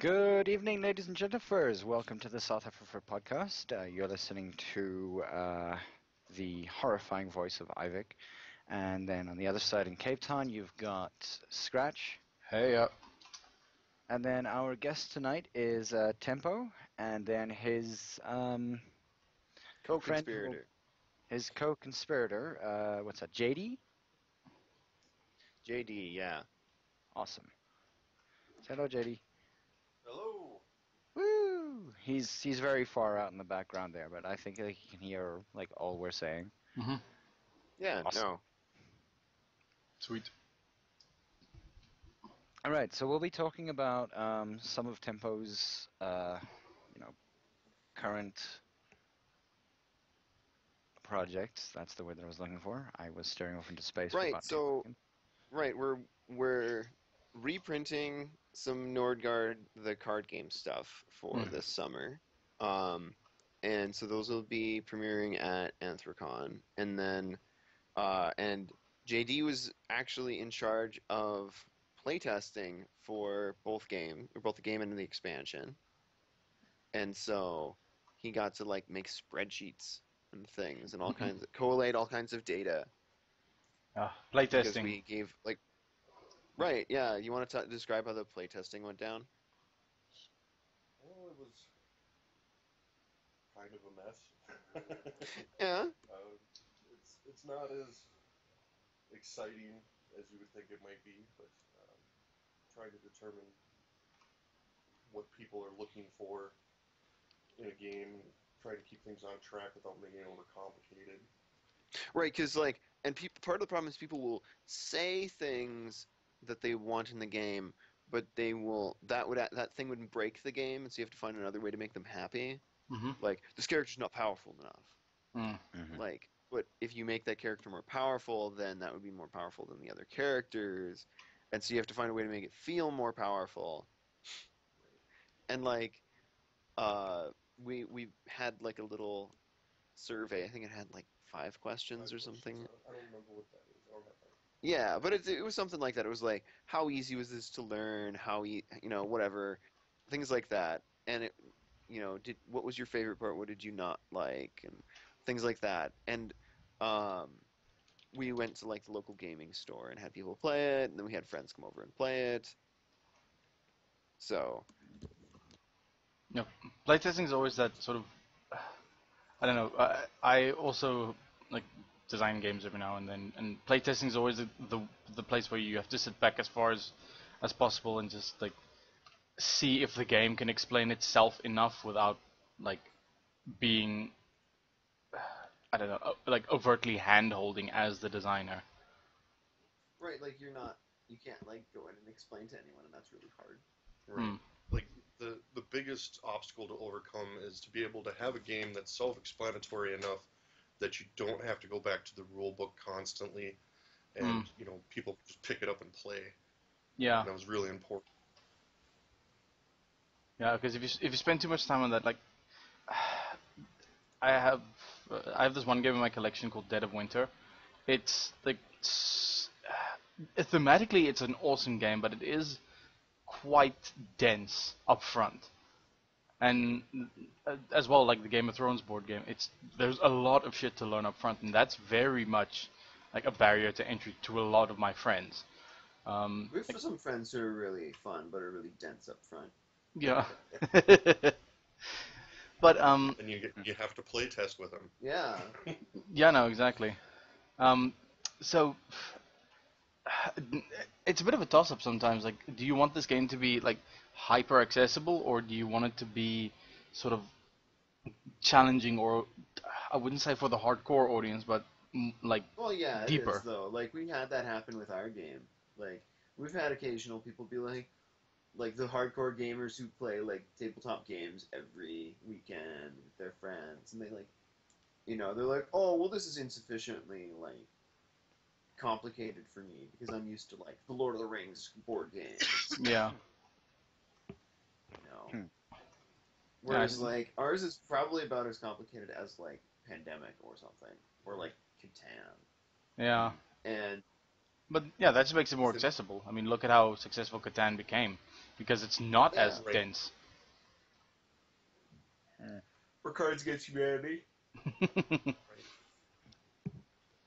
Good evening, ladies and gentlemen. Welcome to the south-afrifur podcast. You're listening to the horrifying voice of Ivik. And then on the other side in Cape Town, you've got Scratch. Hey, And then our guest tonight is Tempo. And then his friend, Co-conspirator. his co-conspirator, what's that, JD? JD, yeah. Awesome. Say hello, JD. Hello. Woo! He's very far out in the background there, but I think he can hear like all we're saying. Yeah, Awesome. no. Sweet. All right, so we'll be talking about some of Tempo's, current projects. That's the word that I was looking for. I was staring off into space for Right, about 2 so seconds. right, we're reprinting some Nordguard the card game stuff for this summer. And so those will be premiering at Anthrocon. And then and JD was actually in charge of playtesting for both the game and the expansion. And so he got to like make spreadsheets and things and collate all kinds of data. Because Playtesting. we gave like right, yeah. You want to describe how the playtesting went down? Well, it was kind of a mess. Yeah. It's not as exciting as you would think it might be, but trying to determine what people are looking for in a game, and try to keep things on track without making it overcomplicated. Right, because part of the problem is people will say things that they want in the game, but that thing would break the game, and so you have to find another way to make them happy. Like this character's not powerful enough. Like, but if you make that character more powerful, then that would be more powerful than the other characters, and so you have to find a way to make it feel more powerful. And like, we had like a little survey. I think it had like 5 questions or something. I don't remember what that is. I don't have that. Yeah, but it was something like that. It was like, how easy was this to learn? Whatever, things like that. And what was your favorite part? What did you not like? And things like that. And we went to like the local gaming store and had people play it, and then we had friends come over and play it. So. Playtesting is always that sort of. I don't know. I also like design games every now and then, and playtesting is always the place where you have to sit back as far as possible and just like see if the game can explain itself enough without like being I don't know like overtly hand holding as the designer. Right, like you can't like go in and explain to anyone, and that's really hard. Right. Like the biggest obstacle to overcome is to be able to have a game that's self-explanatory enough that you don't have to go back to the rule book constantly, and people just pick it up and play. Yeah. And that was really important. Yeah, because if you spend too much time on that, like I have this one game in my collection called Dead of Winter. It's like thematically it's an awesome game, but it is quite dense up front. And as well, like the Game of Thrones board game, there's a lot of shit to learn up front, and that's very much like a barrier to entry to a lot of my friends. We have some friends who are really fun, but are really dense up front. Yeah. But And you have to play test with them. Yeah. Yeah, no, exactly. So it's a bit of a toss-up sometimes. Like, do you want this game to be like hyper accessible, or do you want it to be sort of challenging, or I wouldn't say for the hardcore audience, but like Well, yeah, deeper. it is though. Like we had that happen with our game. Like we've had occasional people be like the hardcore gamers who play like tabletop games every weekend with their friends, and they like, they're like, oh, well, this is insufficiently like complicated for me because I'm used to like the Lord of the Rings board games. Yeah. Whereas like ours is probably about as complicated as like Pandemic or something, or like Catan. Yeah. And But yeah, that just makes it more accessible. I mean, look at how successful Catan became, because it's not Yeah. as dense. For Cards Against Humanity.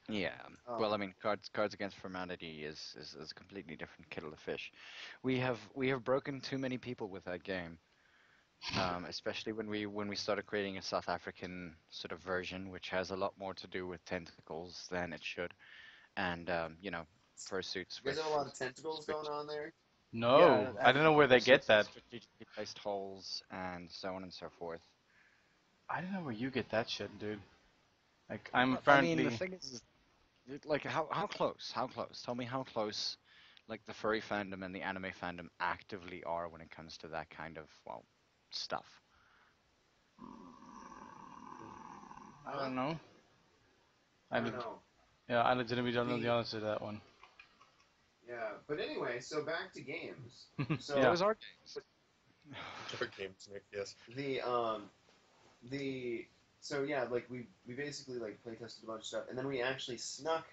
Yeah. Um, Well, I mean, Cards Against Humanity is a completely different kettle of fish. We have broken too many people with that game. Especially when we started creating a South African sort of version, which has a lot more to do with tentacles than it should, and fursuits you guys with have a lot of tentacles going strict, on there. No, yeah, I don't know where they get fursuits with that. strategically placed holes and so on and so forth. I don't know where you get that shit, dude. Like, I'm Well, I mean, the apparently. thing is like how close? How close? Tell me how close, like the furry fandom and the anime fandom actively are when it comes to that kind of stuff. I don't know. I don't know. Yeah, I legitimately don't know the The answer to that one. Yeah, but anyway, so back to games. So Yeah. Those are games. Our games, Nick, yes. the so yeah, like we basically like play tested a bunch of stuff, and then we actually snuck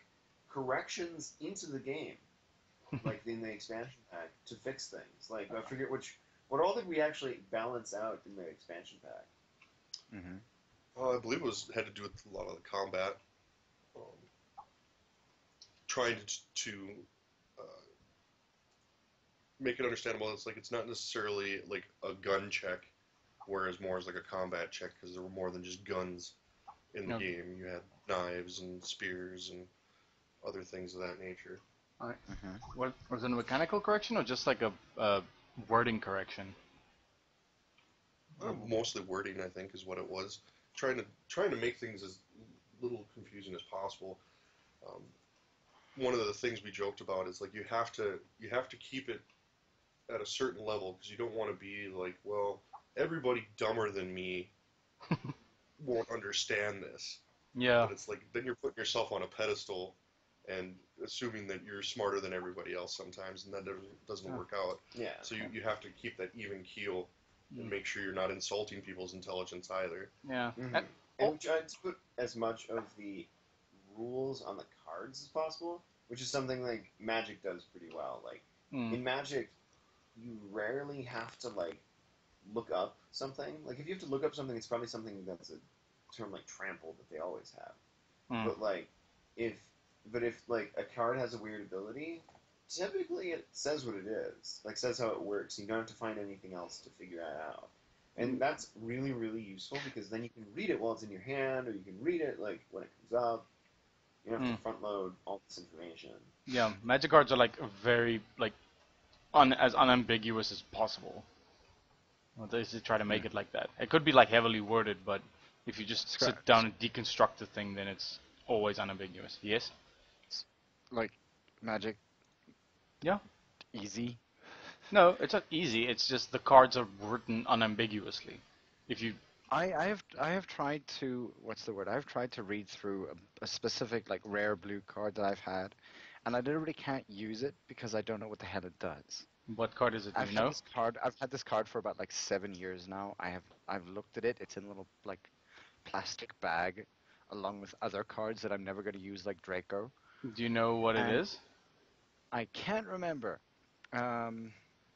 corrections into the game, like in the expansion pack to fix things. Like I forget what all did we actually balance out in the expansion pack? I believe it had to do with a lot of the combat. Um, trying to make it understandable. It's like it's not necessarily like a gun check, whereas more is like a combat check because there were more than just guns in the Okay. game. You had knives and spears and other things of that nature. Alright. What was it, a mechanical correction or just like a wording correction? Mostly wording, I think, is what it was. Trying to make things as little confusing as possible. Um, one of the things we joked about is like you have to keep it at a certain level because you don't want to be like, well, everybody dumber than me won't understand this. Yeah. But it's like then you're putting yourself on a pedestal and assuming that you're smarter than everybody else sometimes, and that doesn't work out. Yeah. So you have to keep that even keel and make sure you're not insulting people's intelligence either. Yeah. Mm-hmm. And we tried to put as much of the rules on the cards as possible, which is something like Magic does pretty well. Like in Magic, you rarely have to like look up something. Like if you have to look up something, it's probably something that's a term like trample that they always have. But like if like a card has a weird ability, typically it says what it is, like says how it works. You don't have to find anything else to figure that out. And that's really, really useful because then you can read it while it's in your hand, or you can read it like when it comes up. You don't have to front load all this information. Yeah, magic cards are like very like as unambiguous as possible. Well, they just try to make it like that. It could be like heavily worded, but if you just sit Correct. down and deconstruct the thing, then it's always unambiguous. Yes? Like Magic, Yeah. easy. No, it's not easy. It's just the cards are written unambiguously. If you I have tried to what's the word? I've tried to read through a specific like rare blue card that I've had, and I literally can't use it because I don't know what the hell it does. what card is it? Do you know? I've had this card for about like 7 years now. I've looked at it. It's in a little like plastic bag, along with other cards that I'm never going to use, like Draco. Do you know what it And is? I can't remember.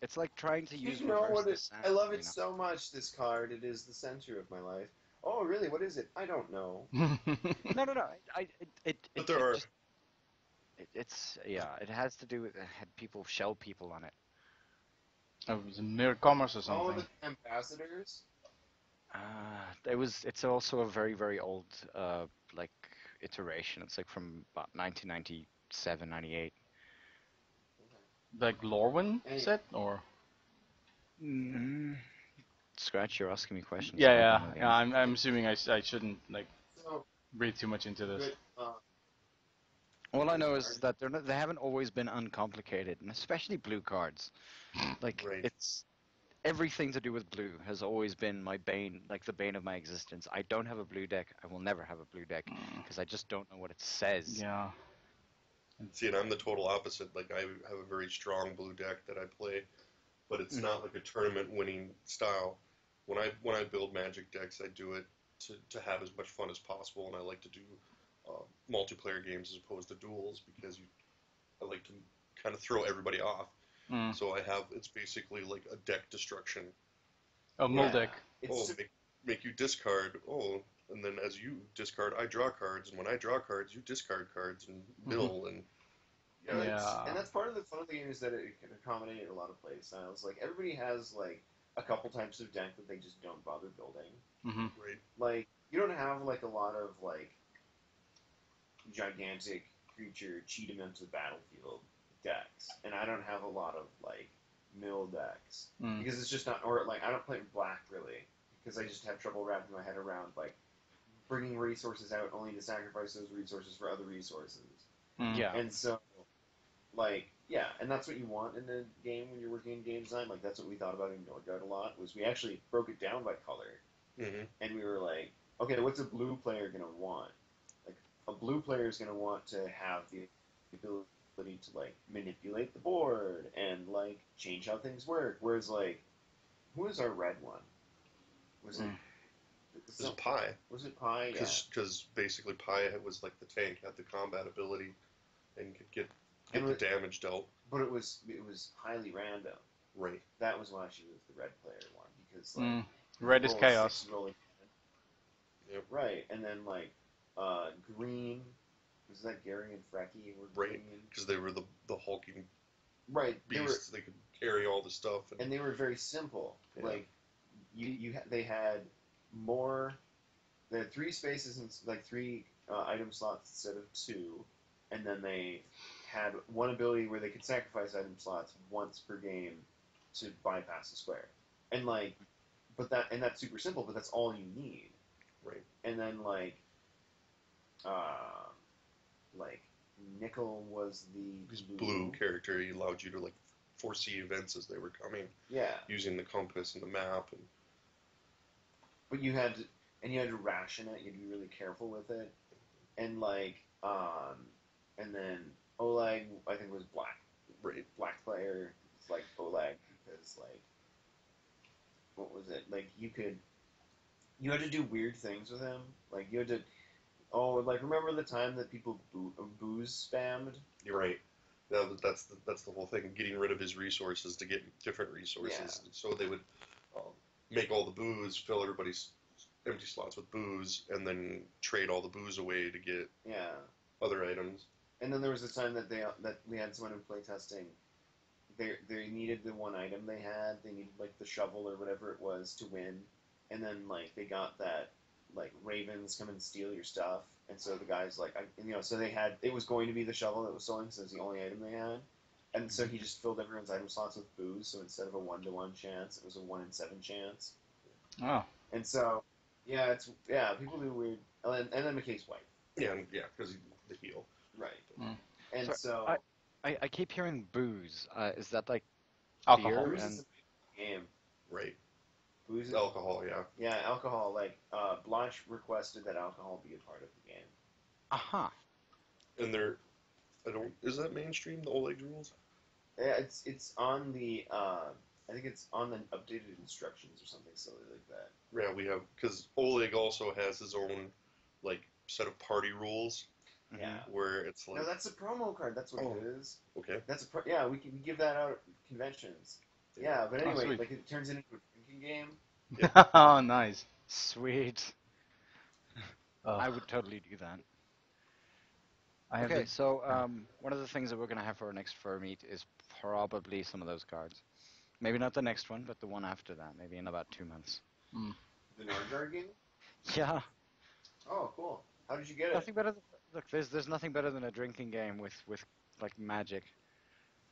It's like trying to use You know reverse what? the sound. I love it so much. This card. It is the center of my life. Oh, really? What is it? I don't know. No. But there are It's yeah. It has to do with had people shell people on it. Oh, it was mirror commerce or Oh, something. the ambassadors. It's also a very very old like iteration. It's like from about 1997, 98. Like Lorwyn set or? Mm-hmm. Scratch, you're asking me questions. Yeah, and I yeah, don't know the yeah. answer. I'm assuming I shouldn't like So read too much into this. good. All I know is that they haven't always been uncomplicated, and especially blue cards. Like right. it's everything to do with blue has always been my bane, like the bane of my existence. I don't have a blue deck. I will never have a blue deck because I just don't know what it says. Yeah. See, and I'm the total opposite. Like I have a very strong blue deck that I play, but it's not like a tournament winning style. When I build Magic decks, I do it to have as much fun as possible, and I like to do multiplayer games as opposed to duels because I like to kind of throw everybody off. Mm. So it's basically like a deck destruction. Oh, mill deck. Make you discard. Oh, and then as you discard, I draw cards, and when I draw cards, you discard cards and mill and. And that's part of the fun of the game is that it can accommodate a lot of play styles. Like everybody has like a couple types of deck that they just don't bother building. Mm-hmm. Right. Like you don't have like a lot of like gigantic creature cheat them into the battlefield decks, and I don't have a lot of like mill decks because it's just not. Or like I don't play black really because I just have trouble wrapping my head around like bringing resources out only to sacrifice those resources for other resources. Yeah. And so. Like, yeah, and that's what you want in a game when you're working in game design. Like, that's what we thought about in Nordguard a lot, was we actually broke it down by color. Mm-hmm. And we were like, okay, what's a blue player going to want? Like, a blue player is going to want to have the ability to, like, manipulate the board and, like, change how things work. Whereas, like, who was our red one? Was it... It was Pi. Was it Pi? Yeah. Because basically Pi was, like, the tank, had the combat ability, and could get the damage dealt. But it was highly random. Right. That was why she was the red player one, because like red is chaos. Yep. Right, and then like green was that Gary and Frecky were right because they were the hulking beasts. They could carry all the stuff, and they were very simple. Yeah. Like they had more. They had 3 spaces and like 3 item slots instead of 2, and then they had one ability where they could sacrifice item slots once per game to bypass the square. And like, that's super simple, but that's all you need. Right. And then like Nickel was the blue character. He allowed you to like foresee events as they were coming. Yeah. Using the compass and the map But you had to ration it. You had to be really careful with it. And like and then Oleg, I think, was black. Right. Black player. It's like Oleg because, like, what was it? Like, you had to do weird things with him. Like, you had to, remember the time that people booze spammed? You're right. That's the whole thing. Getting rid of his resources to get different resources. Yeah. So they would make all the booze, fill everybody's empty slots with booze, and then trade all the booze away to get other items. And then there was a time that we had someone in playtesting. They needed the one item they had. They needed like the shovel or whatever it was to win. And then like they got that like ravens come and steal your stuff. And so the guys like so they had it was going to be the shovel that was selling, so it was the only item they had. And so he just filled everyone's item slots with booze. So instead of a 1-to-1 chance, it was a 1 in 7 chance. Oh. And so people do weird. And then McKay's white. Yeah, because the heel. Right. Mm. And so I keep hearing booze. Is that like alcohol? beer? Booze is a game. Right. Booze is alcohol, yeah. Yeah, alcohol. Like Blanche requested that alcohol be a part of the game. Aha. And is that mainstream, the Oleg rules? Yeah, it's on the I think it's on the updated instructions or something silly like that. Yeah, we have because Oleg also has his own like set of party rules. Yeah. Where it's like no, that's a promo card. That's what it is. Okay. That's we give that out at conventions. Yeah, but anyway, like it turns into a drinking game. Yeah. Oh, nice. Sweet. I would totally do that. Okay, so one of the things that we're going to have for our next Xfer Meat is probably some of those cards. Maybe not the next one, but the one after that, maybe in about 2 months. The Nordguard game? Yeah. Oh, cool. How did you get it? Nothing better than, look, there's nothing better than a drinking game with like magic.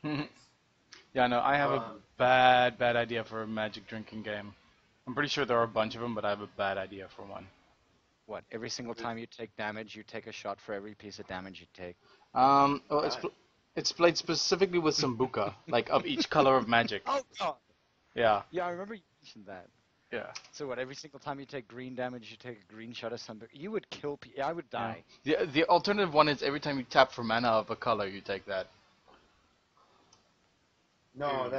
Yeah, no, I have a bad idea for a magic drinking game. I'm pretty sure there are a bunch of them, but I have a bad idea for one. What, every single time you take damage, you take a shot for every piece of damage you take? Well, it's played specifically with Sambuca, like of each color of magic. Oh, God. Yeah. Yeah, I remember you mentioned that. Yeah. So what, every single time you take green damage, you take a green shot of Sambuca? You would kill people. I would die. Yeah. The alternative one is every time you tap for mana of a color, you take that. No,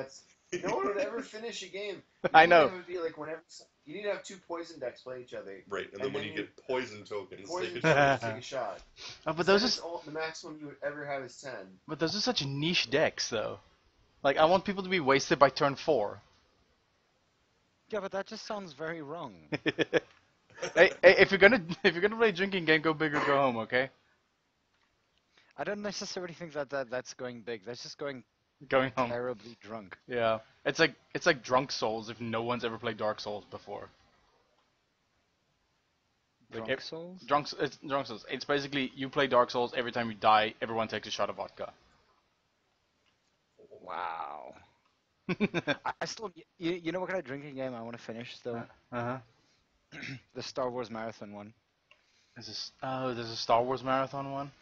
No one would ever finish a game. I know. It would be like whenever you need to have two poison decks play each other. Right, and then when you get poison tokens, Poison they tokens, take a shot. But those Is are the maximum you would ever have is 10. but those are such niche decks though. Like I want people to be wasted by turn 4. Yeah, but that just sounds very wrong. Hey, if you're gonna play a drinking game, go big or go home, okay? I don't necessarily think that's going big. That's just going Going home. terribly drunk. Yeah, it's like Drunk Souls if no one's ever played Dark Souls before. Like, Drunk souls? It's Drunk Souls. It's basically you play Dark Souls, every time you die, everyone takes a shot of vodka. Wow. I still, you know what kind of drinking game I want to finish still? Uh-huh. The Star Wars Marathon one. There's a Star Wars marathon one.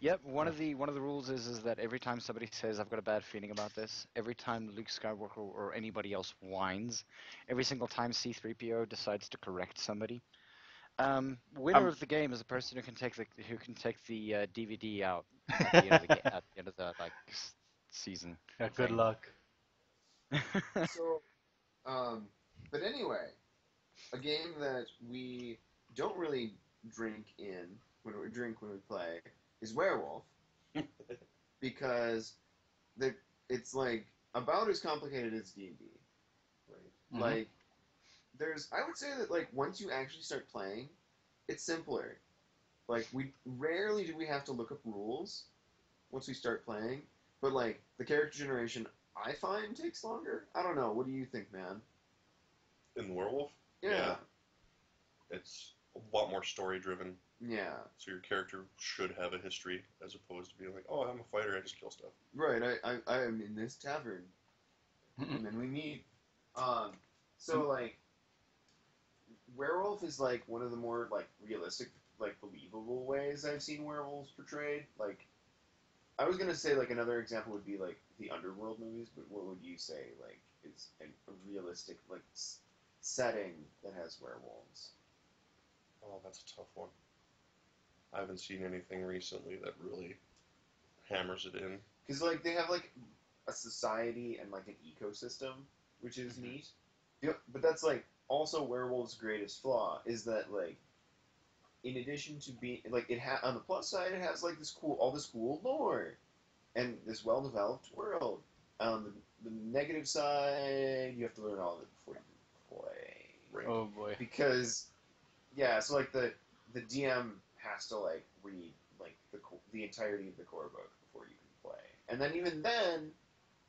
Yep, one of the rules is that every time somebody says I've got a bad feeling about this, every time Luke Skywalker or anybody else whines, every single time C-3PO decides to correct somebody, winner of the game is a person who can take the DVD out at the end of at the end of the season. Yeah, good thing. luck. So, but anyway, a game that we don't really drink when we play is Werewolf, because it's like about as complicated as D&D, right? Mhm. Like, I would say that like once you actually start playing, it's simpler. Like rarely do we have to look up rules once we start playing, but like the character generation I find takes longer. I don't know. What do you think, man? In Werewolf? Yeah. It's a lot more story driven. Yeah. So your character should have a history as opposed to being like, oh, I'm a fighter, I just kill stuff. Right. I am in this tavern, and then we meet. So like, Werewolf is like one of the more like realistic, like believable ways I've seen werewolves portrayed. Like, I was gonna say like another example would be like the Underworld movies, but what would you say like is a realistic like setting that has werewolves? Oh, that's a tough one. I haven't seen anything recently that really hammers it in. Because like they have like a society and like an ecosystem, which is neat. But that's like also Werewolf's greatest flaw is that like in addition to being like on the plus side it has like all this cool lore and this well developed world. On the negative side, you have to learn all of it before you can play. Right. Oh boy. Because so like the DM has to like read like the entirety of the core book before you can play, and then even then,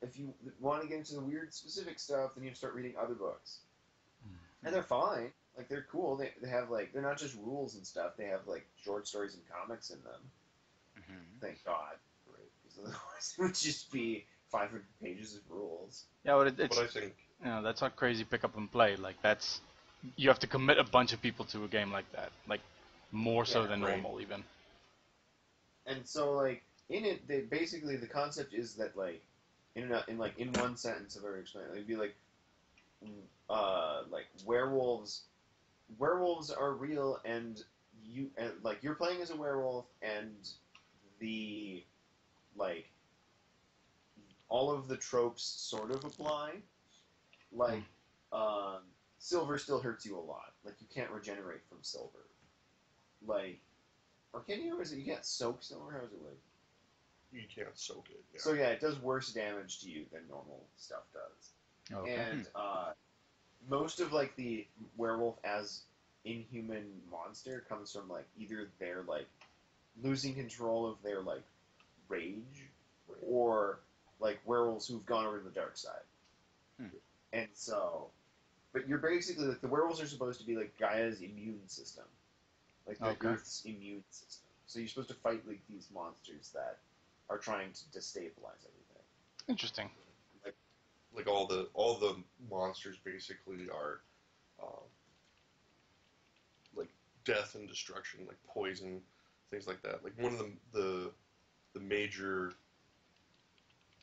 if you want to get into the weird specific stuff, then you have to start reading other books, and they're fine. Like they're cool. They have like they're not just rules and stuff. They have like short stories and comics in them. Mm-hmm. Thank God, right? Because otherwise it would just be 500 pages of rules. Yeah, but it's But I think that's not crazy pick up and play. Like that's you have to commit a bunch of people to a game like that. Like more so than right. normal even. And so like in it, basically the concept is that like in one sentence, if I were to explain it, it'd be like werewolves are real, and like you're playing as a werewolf, and the like all of the tropes sort of apply. Like silver still hurts you a lot. Like you can't regenerate from silver. Like, or can you? Or is it you can't soak silver? How does it work? you can't soak it. Yeah. So yeah, it does worse damage to you than normal stuff does. Okay. And most of like the werewolf as inhuman monster comes from like either their like losing control of their like rage, or like werewolves who've gone over to the dark side. And so, but you're basically like the werewolves are supposed to be like Gaia's immune system, like the Earth's immune system. So you're supposed to fight like these monsters that are trying to destabilize everything. Interesting. Like all the monsters basically are like death and destruction, like poison, things like that. Like one of the major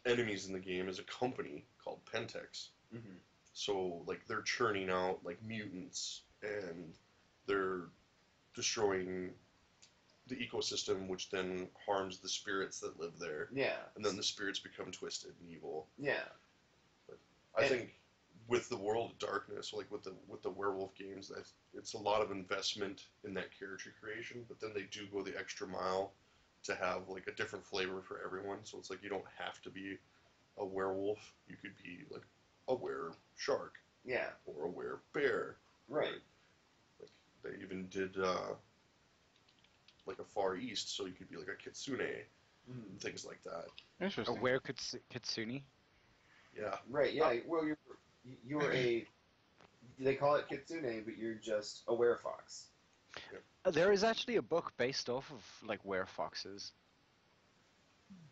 enemies in the game is a company called Pentex. Mm-hmm. So like they're churning out like mutants, and they're destroying the ecosystem, which then harms the spirits that live there. Yeah. And then the spirits become twisted and evil. Yeah. I think with the World of Darkness, like with the werewolf games, that it's a lot of investment in that character creation, but then they do go the extra mile to have like a different flavor for everyone. So it's like you don't have to be a werewolf. You could be like a were shark. Yeah. Or a were bear. Right. Like they even did like a Far East, so you could be like a kitsune and things like that. Interesting. Where Kitsune? Yeah. Right. Yeah. Well, you're a. They call it kitsune, but you're just a werefox. There is actually a book based off of like werefoxes.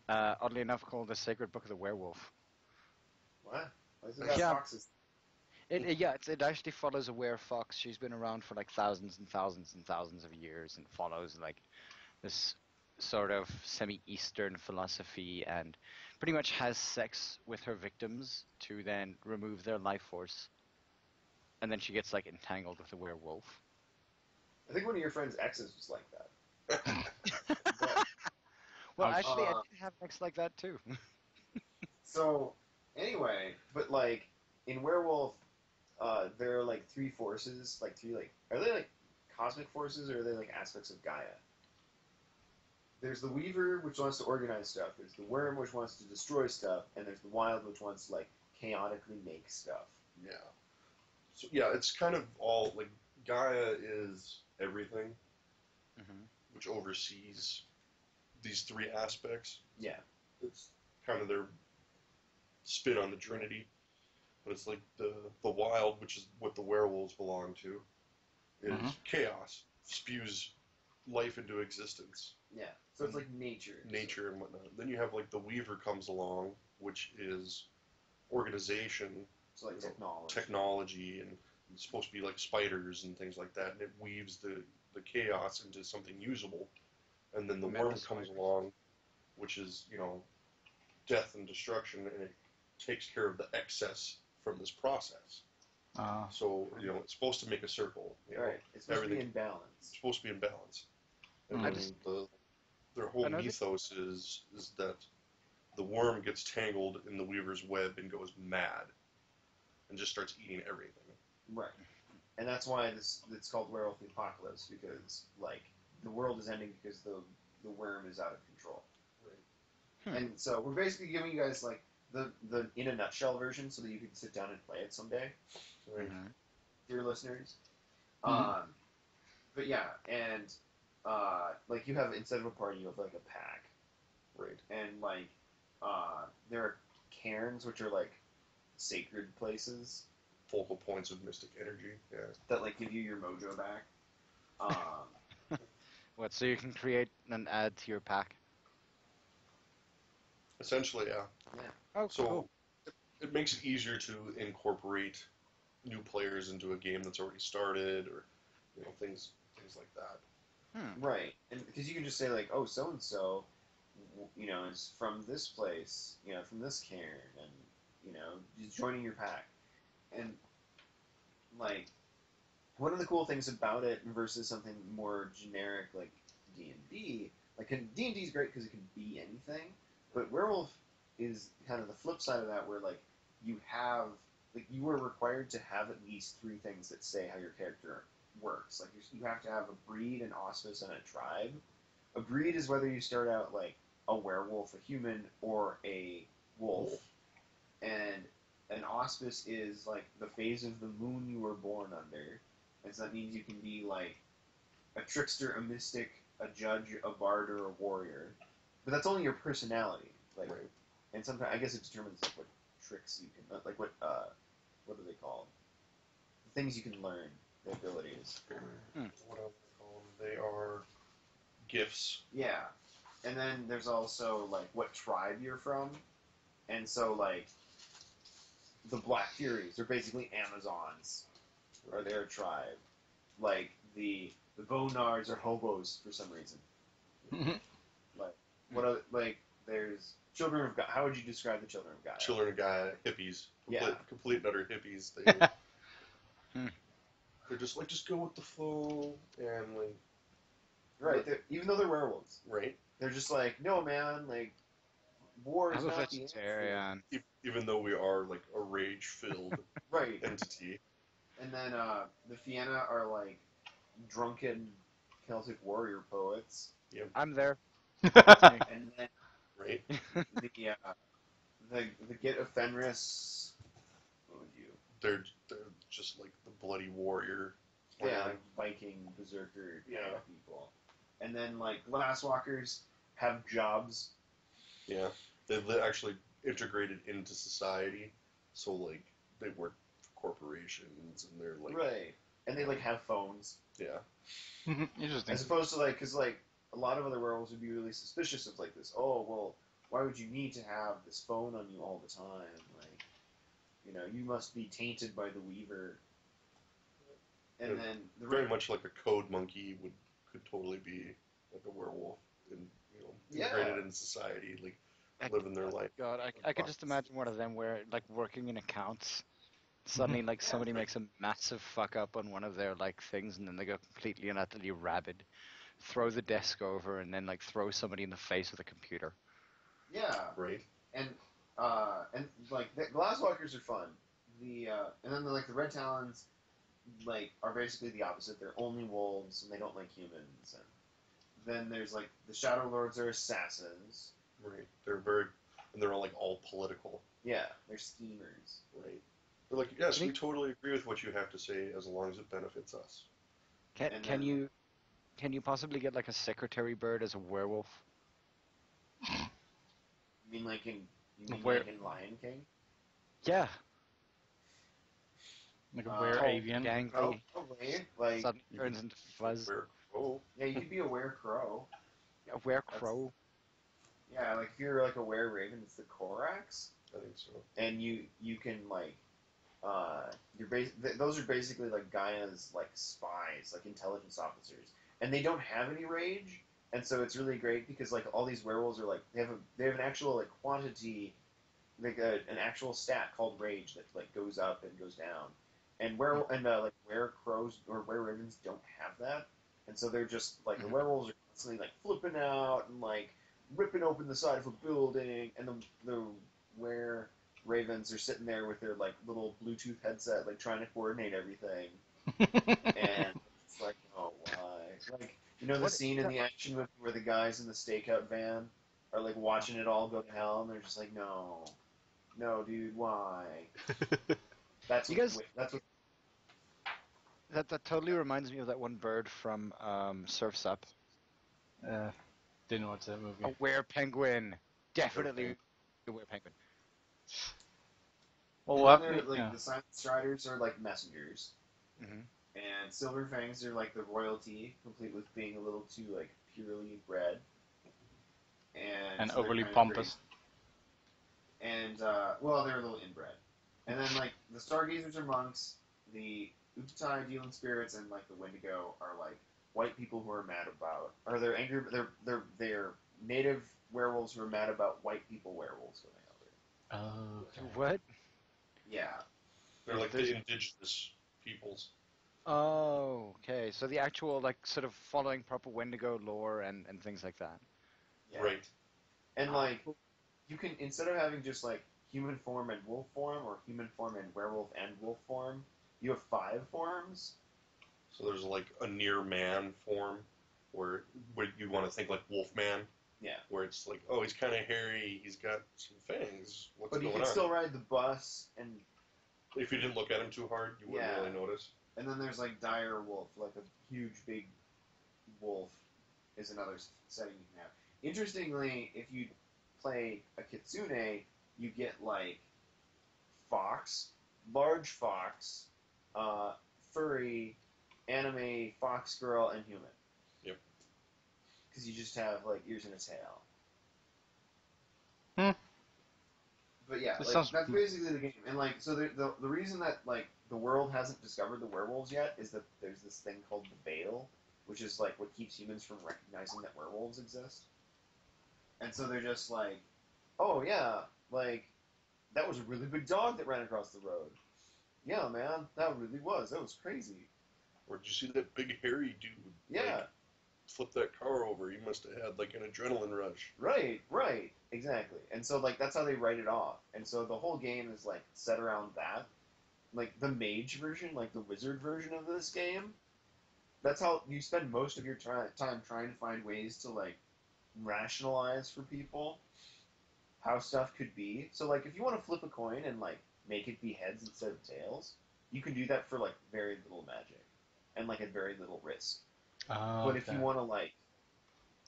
Oddly enough, called The Sacred Book of the Werewolf. What? Why is it about Yeah. foxes? It actually follows a werefox. She's been around for like thousands and thousands and thousands of years, and follows like this sort of semi-Eastern philosophy, and pretty much has sex with her victims to then remove their life force, and then she gets like entangled with a werewolf. I think one of your friend's exes was like that. Well, Ouch. actually, I did have sex like that too. So, anyway, but like in Werewolf, there are like three forces, like three like are they like cosmic forces or are they like aspects of Gaia? There's the Weaver, which wants to organize stuff. There's the Worm, which wants to destroy stuff, and there's the Wild, which wants to like chaotically make stuff. Yeah. So yeah, it's kind of all like Gaia is everything, which oversees these three aspects. Yeah. It's kind of their spin on the Trinity, but it's like the Wild, which is what the werewolves belong to, is chaos, spews life into existence. Yeah. So it's like nature. Nature and whatnot. Then you have like the Weaver comes along, which is organization, So like technology, and it's supposed to be like spiders and things like that, and it weaves the chaos into something usable. And then the Worm comes along, which is, death and destruction, and it takes care of the excess from this process. So, it's supposed to make a circle. Right. It's supposed to be in balance. It's supposed to be in balance. And their whole mythos is that the Worm gets tangled in the Weaver's web and goes mad and just starts eating everything. Right. And that's why it's called Werewolf the Apocalypse, because like the world is ending because the worm is out of control. Right. And so we're basically giving you guys like the in a nutshell version so that you can sit down and play it someday. Right. Dear listeners. But yeah, and like you have, instead of a party, you have like a pack. Right. And like there are cairns, which are like sacred places. Focal points of mystic energy, yeah. That like give you your mojo back. What? So you can create and add to your pack? Essentially, yeah. Yeah. Oh, So cool. it makes it easier to incorporate new players into a game that's already started, or things like that. Right, and because you can just say like, oh, so and so, is from this place, from this cairn, and just joining your pack. And, like, one of the cool things about it versus something more generic like D&D, like, D&D is great because it can be anything, but Werewolf is kind of the flip side of that, where, like, you are required to have at least three things that say how your character works. Like, you have to have a breed, an auspice, and a tribe. A breed is whether you start out, like, a werewolf, a human, or a wolf. And an auspice is like the phase of the moon you were born under, and so that means you can be like a trickster, a mystic, a judge, a bard, or a warrior. But that's only your personality, like, right. And sometimes I guess it determines like what tricks you can, like what are they called? The things you can learn, the abilities. What else do they call them? They are gifts. Yeah, and then there's also like what tribe you're from, and so like. The Black Furies are basically Amazons, or their tribe. Like the Bonards are hobos for some reason. Like what? Like there's Children of God. How would you describe the Children of God? Children of God, hippies, complete and utter hippies. They're just go with the flow, and like right. Even though they're werewolves, right? They're just like, no man, like war is I'm a not the answer. vegetarian. Even though we are like a rage-filled Right. entity. And then the Fianna are like drunken Celtic warrior poets. I'm there. And then Right? the Git of Fenris. What would you? They're just like the bloody warrior. Yeah, like Viking berserker kind Yeah. of people. And then like glasswalkers have jobs. Yeah. They actually integrated into society, so like they work for corporations and they're like Right. And they like have phones. yeah. Interesting. As opposed to like, because like a lot of other werewolves would be really suspicious of like this. Oh well, why would you need to have this phone on you all the time? Like, you know, you must be tainted by the Weaver. And Yeah, then the Very much like a code monkey could totally be like a werewolf and integrated in society, like living their life. God, I could just imagine one of them where, like, working in accounts. Suddenly, like, somebody makes a massive fuck up on one of their, like, things, and then they go completely and utterly rabid. Throw the desk over, and then, like, throw somebody in the face with a computer. Yeah. Right. And like the glasswalkers are fun. And then like the red talons like are basically the opposite. They're only wolves and they don't like humans. And then there's like the shadow lords are assassins. Right. They're all like all political. Yeah, they're schemers. Right. They're like, yes, we totally agree with what you have to say as long as it benefits us. Can you possibly get like a secretary bird as a werewolf? You mean like in Lion King? Yeah. Like a were Oh, avian. Oh, Dangly. like Suddenly turns into fuzz. yeah, you could be a were crow. A were-crow. Yeah, like if you're like a were raven, it's the Corax. I think so. And you can like those are basically like Gaia's like spies, like intelligence officers, and they don't have any rage, and so it's really great because like all these werewolves are like they have an actual like quantity, like an actual stat called rage that like goes up and goes down, and like were crows or were ravens don't have that, and so they're just like the werewolves are constantly like flipping out and like ripping open the side of a building, and the were ravens are sitting there with their like little Bluetooth headset, like trying to coordinate everything, and it's like, oh, why? Like, you know the scene in the action movie where the guys in the stakeout van are like watching it all go to hell, and they're just like, no, dude, why? That's what. That totally reminds me of that one bird from Surf's Up. Didn't watch that movie. A were-penguin. Definitely a were-penguin. Well, The Silent Striders are like messengers, Mm-hmm. and Silver Fangs are like the royalty, complete with being a little too like purely bred, and so overly they're pompous. And well, they're a little inbred. And then like the Stargazers are monks, the Upatai dealing spirits, and like the Wendigo are like white people who are mad about, or they're angry. They're native werewolves who are mad about white people werewolves going out there. Oh, okay. What? Yeah. They're like the indigenous peoples. Oh, okay. So the actual, like, sort of following proper Wendigo lore and things like that. Yeah. Right. And like, you can, instead of having just like human form and wolf form, or human form and werewolf and wolf form, you have 5 forms. So there's like a near man form where you want to think like Wolfman. Yeah. Where it's like, oh, he's kind of hairy, he's got some fangs. What's But going he on? can still ride the bus, and If you didn't look at him too hard, you wouldn't really notice. And then there's like dire wolf, like a huge big wolf is another setting you can have. Interestingly, if you play a kitsune, you get like fox, large fox, furry, anime fox girl, and human. Yep. Because you just have like ears and a tail. But yeah, like, that's basically the game. And like, so the reason that like the world hasn't discovered the werewolves yet is that there's this thing called the veil, which is like what keeps humans from recognizing that werewolves exist. And so they're just like, oh yeah, like that was a really big dog that ran across the road. Yeah, man, that really was. That was crazy. Or did you see that big hairy dude? Yeah. flip that car over. You must have had like an adrenaline rush. Right, exactly. And so like that's how they write it off. And so the whole game is like set around that. Like the mage version, like the wizard version of this game. That's how you spend most of your time trying to find ways to like rationalize for people how stuff could be. So like if you want to flip a coin and like make it be heads instead of tails, you can do that for like very little magic and like at very little risk. Oh, But if you want to like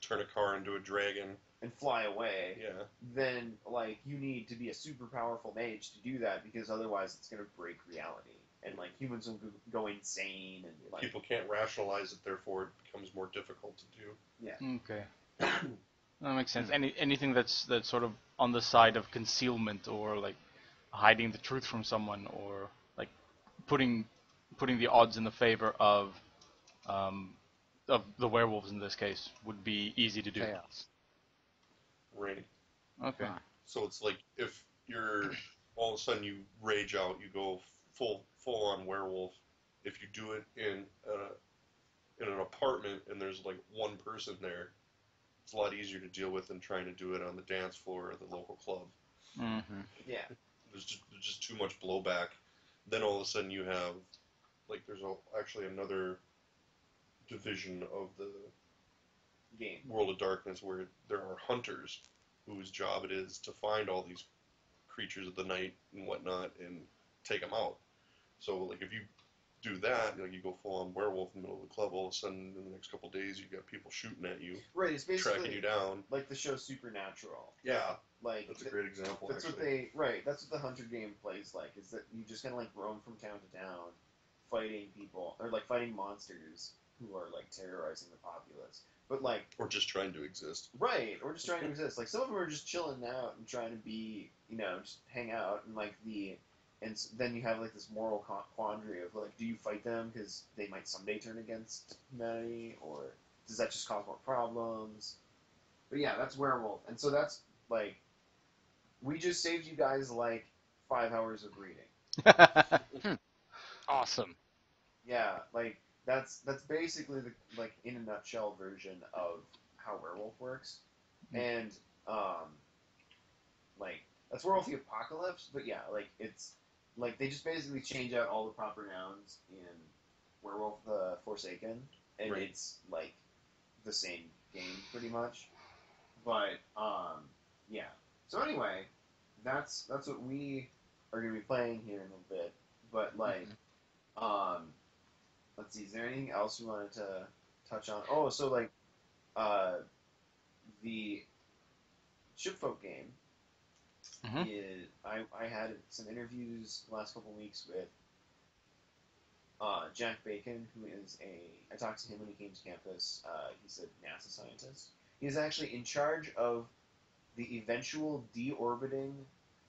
Turn a car into a dragon. and fly away, Yeah. then like you need to be a super powerful mage to do that because otherwise it's gonna break reality and like humans will go insane and like People can't rationalize it, therefore it becomes more difficult to do. yeah. Okay. That makes sense. Anything that's sort of on the side of concealment or like hiding the truth from someone or like putting the odds in the favor of the werewolves in this case would be easy to do. Chaos. Right. Okay. Huh. So it's like if you're all of a sudden you rage out, you go full on werewolf. If you do it in an apartment and there's like one person there, it's a lot easier to deal with than trying to do it on the dance floor or the local club. Mm-hmm. Yeah. There's just too much blowback. Then all of a sudden you have like there's actually another division of the Game. World of Darkness where there are hunters whose job it is to find all these creatures of the night and whatnot and take them out. So like if you do that, like you go full on werewolf in the middle of the club, all of a sudden in the next couple of days you got people shooting at you, Right, it's basically tracking you down. like the show Supernatural. Yeah, Like that's a great example. that's actually. that's what the hunter game plays like, is that you just kinda like roam from town to town, fighting people or like fighting monsters who are like terrorizing the populace. But like Or just trying to exist. right, or just trying to exist. Like some of them are just chilling out and trying to be, just hang out and like then you have like this moral quandary of like, do you fight them because they might someday turn against humanity, or does that just cause more problems? But yeah, that's werewolf, and so that's like, we just saved you guys like 5 hours of reading. Awesome. Yeah, like that's basically the like in a nutshell version of how werewolf works, and like that's Werewolf the Apocalypse. But yeah, like it's like they just basically change out all the proper nouns in Werewolf the Forsaken, and Right. it's like the same game pretty much. But yeah. So anyway, that's what we are gonna be playing here in a little bit. But like, let's see, is there anything else we wanted to touch on? Oh, so like, the Shipfolk game Mm-hmm. is I had some interviews the last couple of weeks with Jack Bacon, who is I talked to him when he came to campus. He's a NASA scientist. He is actually in charge of the eventual deorbiting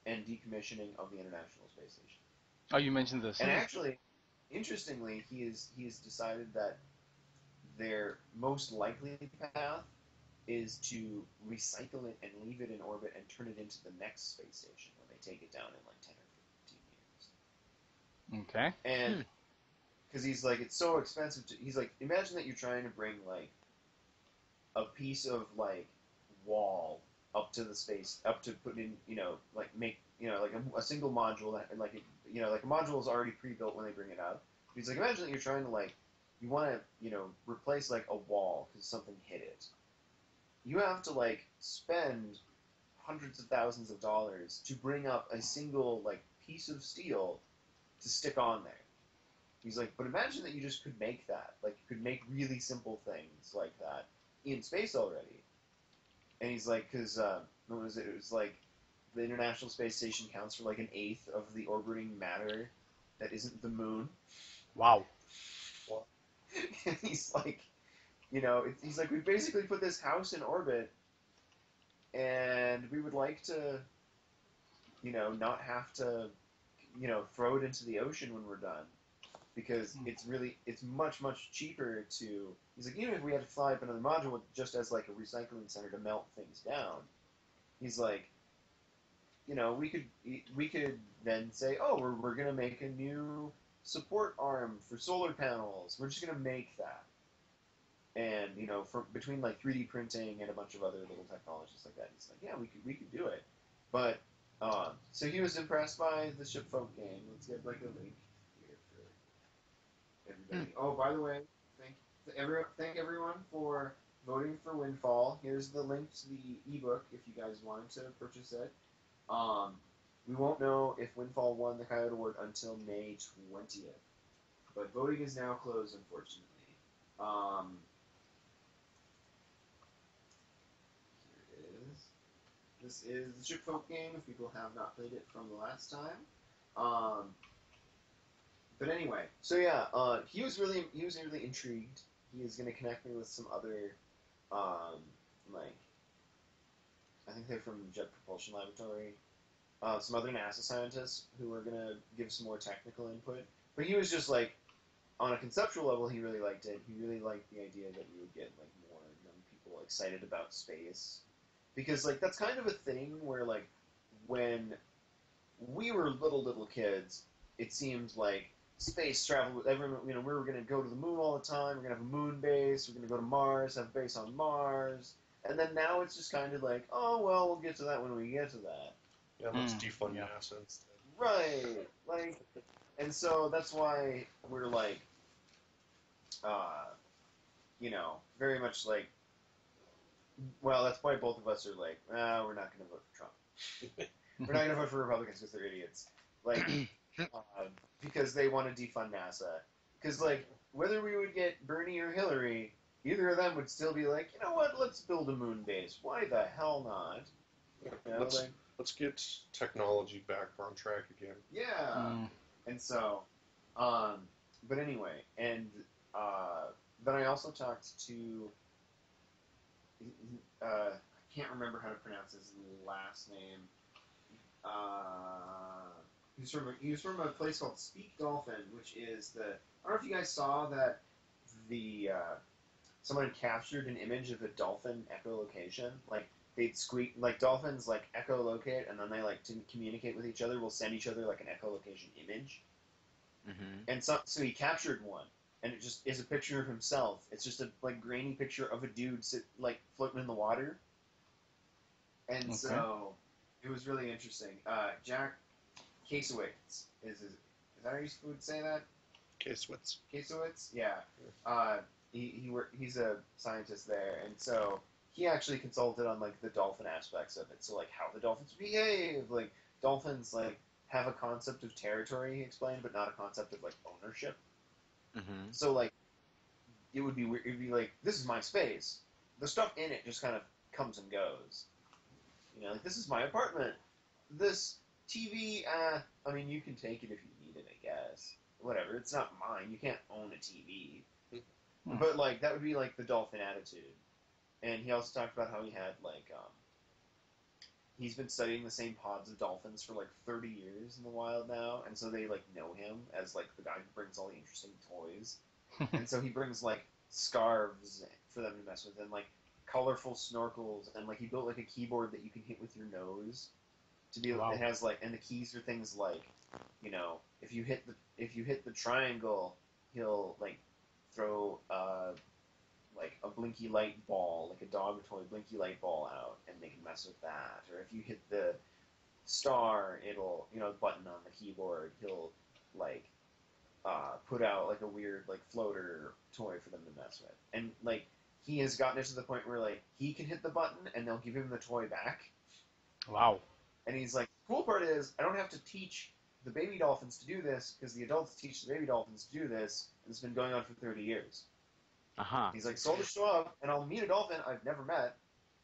and decommissioning of the International Space Station. Oh, you mentioned this. And actually, interestingly, he has decided that their most likely path is to recycle it and leave it in orbit and turn it into the next space station when they take it down in like 10 or 15 years. Okay. And because he's like, it's so expensive he's like, imagine that you're trying to bring like a piece of like wall up to the space, up to put in, like make, like a single module that like, like a module is already pre-built when they bring it out. He's like, imagine that you're trying to like, you want to, replace like a wall because something hit it. You have to like spend hundreds of thousands of dollars to bring up a single like piece of steel to stick on there. He's like, but imagine that you just could make that. Like, you could make really simple things like that in space already. And he's like, because, what was it? It was like, the International Space Station counts for like an eighth of the orbiting matter that isn't the moon. Wow. And he's like, he's like, we basically put this house in orbit, and we would like to, not have to, throw it into the ocean when we're done. Because it's much, much cheaper to, he's like, even if we had to fly up another module just as like a recycling center to melt things down, he's like, we could then say, oh, we're going to make a new support arm for solar panels. We're just going to make that. and between like 3D printing and a bunch of other little technologies like that, he's like, yeah, we could do it. But so he was impressed by the Shipfolk game. Let's get like a link here for everybody. Oh, by the way, thank everyone for voting for Windfall. Here's the link to the ebook if you guys wanted to purchase it. We won't know if Windfall won the Coyote Award until May 20th, but voting is now closed, unfortunately. Here it is. This is the Shipfolk game, if people have not played it from the last time. But anyway, so yeah, he was really intrigued. He is going to connect me with some other, like, I think they're from Jet Propulsion Laboratory, some other NASA scientists who are going to give some more technical input. But he was just like, on a conceptual level, he really liked it. He really liked the idea that we would get like more young people excited about space, because like that's kind of a thing where like when we were little kids, it seemed like space travel. Everyone, we were going to go to the moon all the time. We're going to have a moon base. We're going to go to Mars, have a base on Mars. And then now it's just kind of like, oh well, we'll get to that when we get to that. Yeah, let's defund NASA instead. Right, like, and so that's why we're like, very much like, well, that's why both of us are like, we're not going to vote for Trump. We're not going to vote for Republicans because they're idiots. Like, because they want to defund NASA. Because, like, whether we would get Bernie or Hillary, either of them would still be like, you know what, let's build a moon base. Why the hell not? Let's get technology back on track again. Yeah. And so, but anyway, and then I also talked to, I can't remember how to pronounce his last name. He was from a place called Speak Dolphin, which is I don't know if you guys saw that someone captured an image of a dolphin echolocation. Like, they'd squeak, like dolphins like echolocate, and then they like to communicate with each other, will send each other like an echolocation image. Mm-hmm. And so he captured one, and it just is a picture of himself. It's just a like grainy picture of a dude floating in the water. And so it was really interesting. Jack Kasowitz is that how you would say that? Kasowitz. Kasowitz, yeah. He's a scientist there, and so he actually consulted on like the dolphin aspects of it. So like how the dolphins behave, like dolphins like have a concept of territory, he explained, but not a concept of like ownership. Mm-hmm. So like it would be weird. It'd be like, this is my space. The stuff in it just kind of comes and goes. Like, this is my apartment. This TV, I mean, you can take it if you need it, I guess. Whatever, it's not mine. You can't own a TV. But, like, that would be, like, the dolphin attitude. And he also talked about how he had, like, he's been studying the same pods of dolphins for, like, 30 years in the wild now. And so they, like, know him as, like, the guy who brings all the interesting toys. And so he brings, like, scarves for them to mess with, and, like, colorful snorkels, and like he built like a keyboard that you can hit with your nose to be able. It has like, and the keys are things like, if you hit the triangle, he'll like throw like a blinky light ball, like a dog toy blinky light ball out, and they can mess with that. Or if you hit the star, it'll button on the keyboard, he'll like put out like a weird like floater toy for them to mess with, and like. He has gotten it to the point where, like, he can hit the button and they'll give him the toy back. Wow. And he's like, the cool part is, I don't have to teach the baby dolphins to do this, because the adults teach the baby dolphins to do this, and it's been going on for 30 years. Uh-huh. He's like, so I'll just show up, and I'll meet a dolphin I've never met,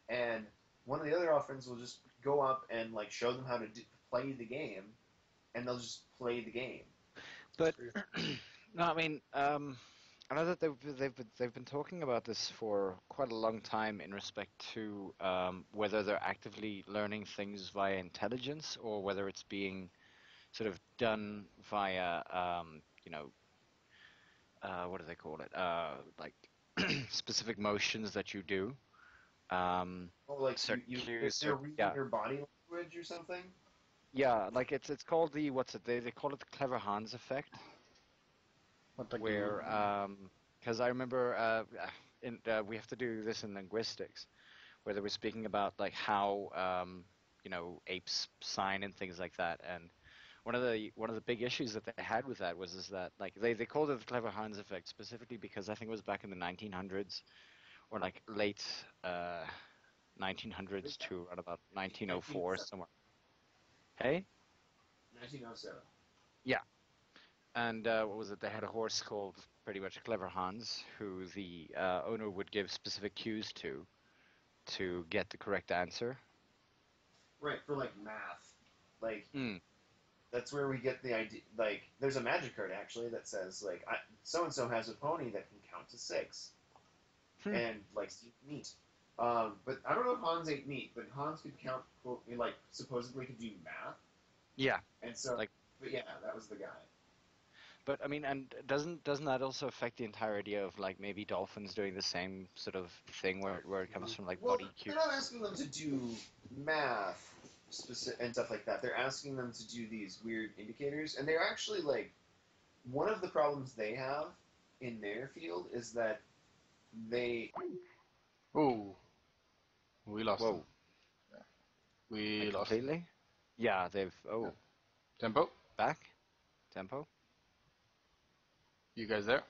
and one of the other dolphins will just go up and, like, show them how to play the game, and they'll just play the game. But, no, I mean, I know that they've been talking about this for quite a long time in respect to whether they're actively learning things via intelligence, or whether it's being sort of done via what do they call it? Like specific motions that you do. Like certain they're cues, reading your body language or something. Yeah, like it's called the they call it the clever Hans effect. What the Where because I remember we have to do this in linguistics, where they were speaking about like how apes sign and things like that. And one of the big issues that they had with that was is that like they called it the clever Hans effect specifically because I think it was back in the 1900s or like late 1900s to around about 1904 somewhere. Hey? 1907. Yeah. And what was it? They had a horse called pretty much Clever Hans, who the owner would give specific cues to get the correct answer. Right, for like math. Like, Mm. that's where we get the idea. Like, there's a magic card actually that says, like, so and so has a pony that can count to 6 and likes to eat meat. But I don't know if Hans ate meat, but Hans could count, like, supposedly could do math. Yeah. And so, Like, but yeah, that was the guy. but I mean, and doesn't that also affect the entire idea of like maybe dolphins doing the same sort of thing where it comes from like Well, body cues? they're not asking them to do math and stuff like that. They're asking them to do these weird indicators, and they're actually like one of the problems they have in their field is that they. Ooh, we lost Whoa. them. Yeah. We Like lost them. completely? Yeah, they've Tempo, back tempo. you guys there?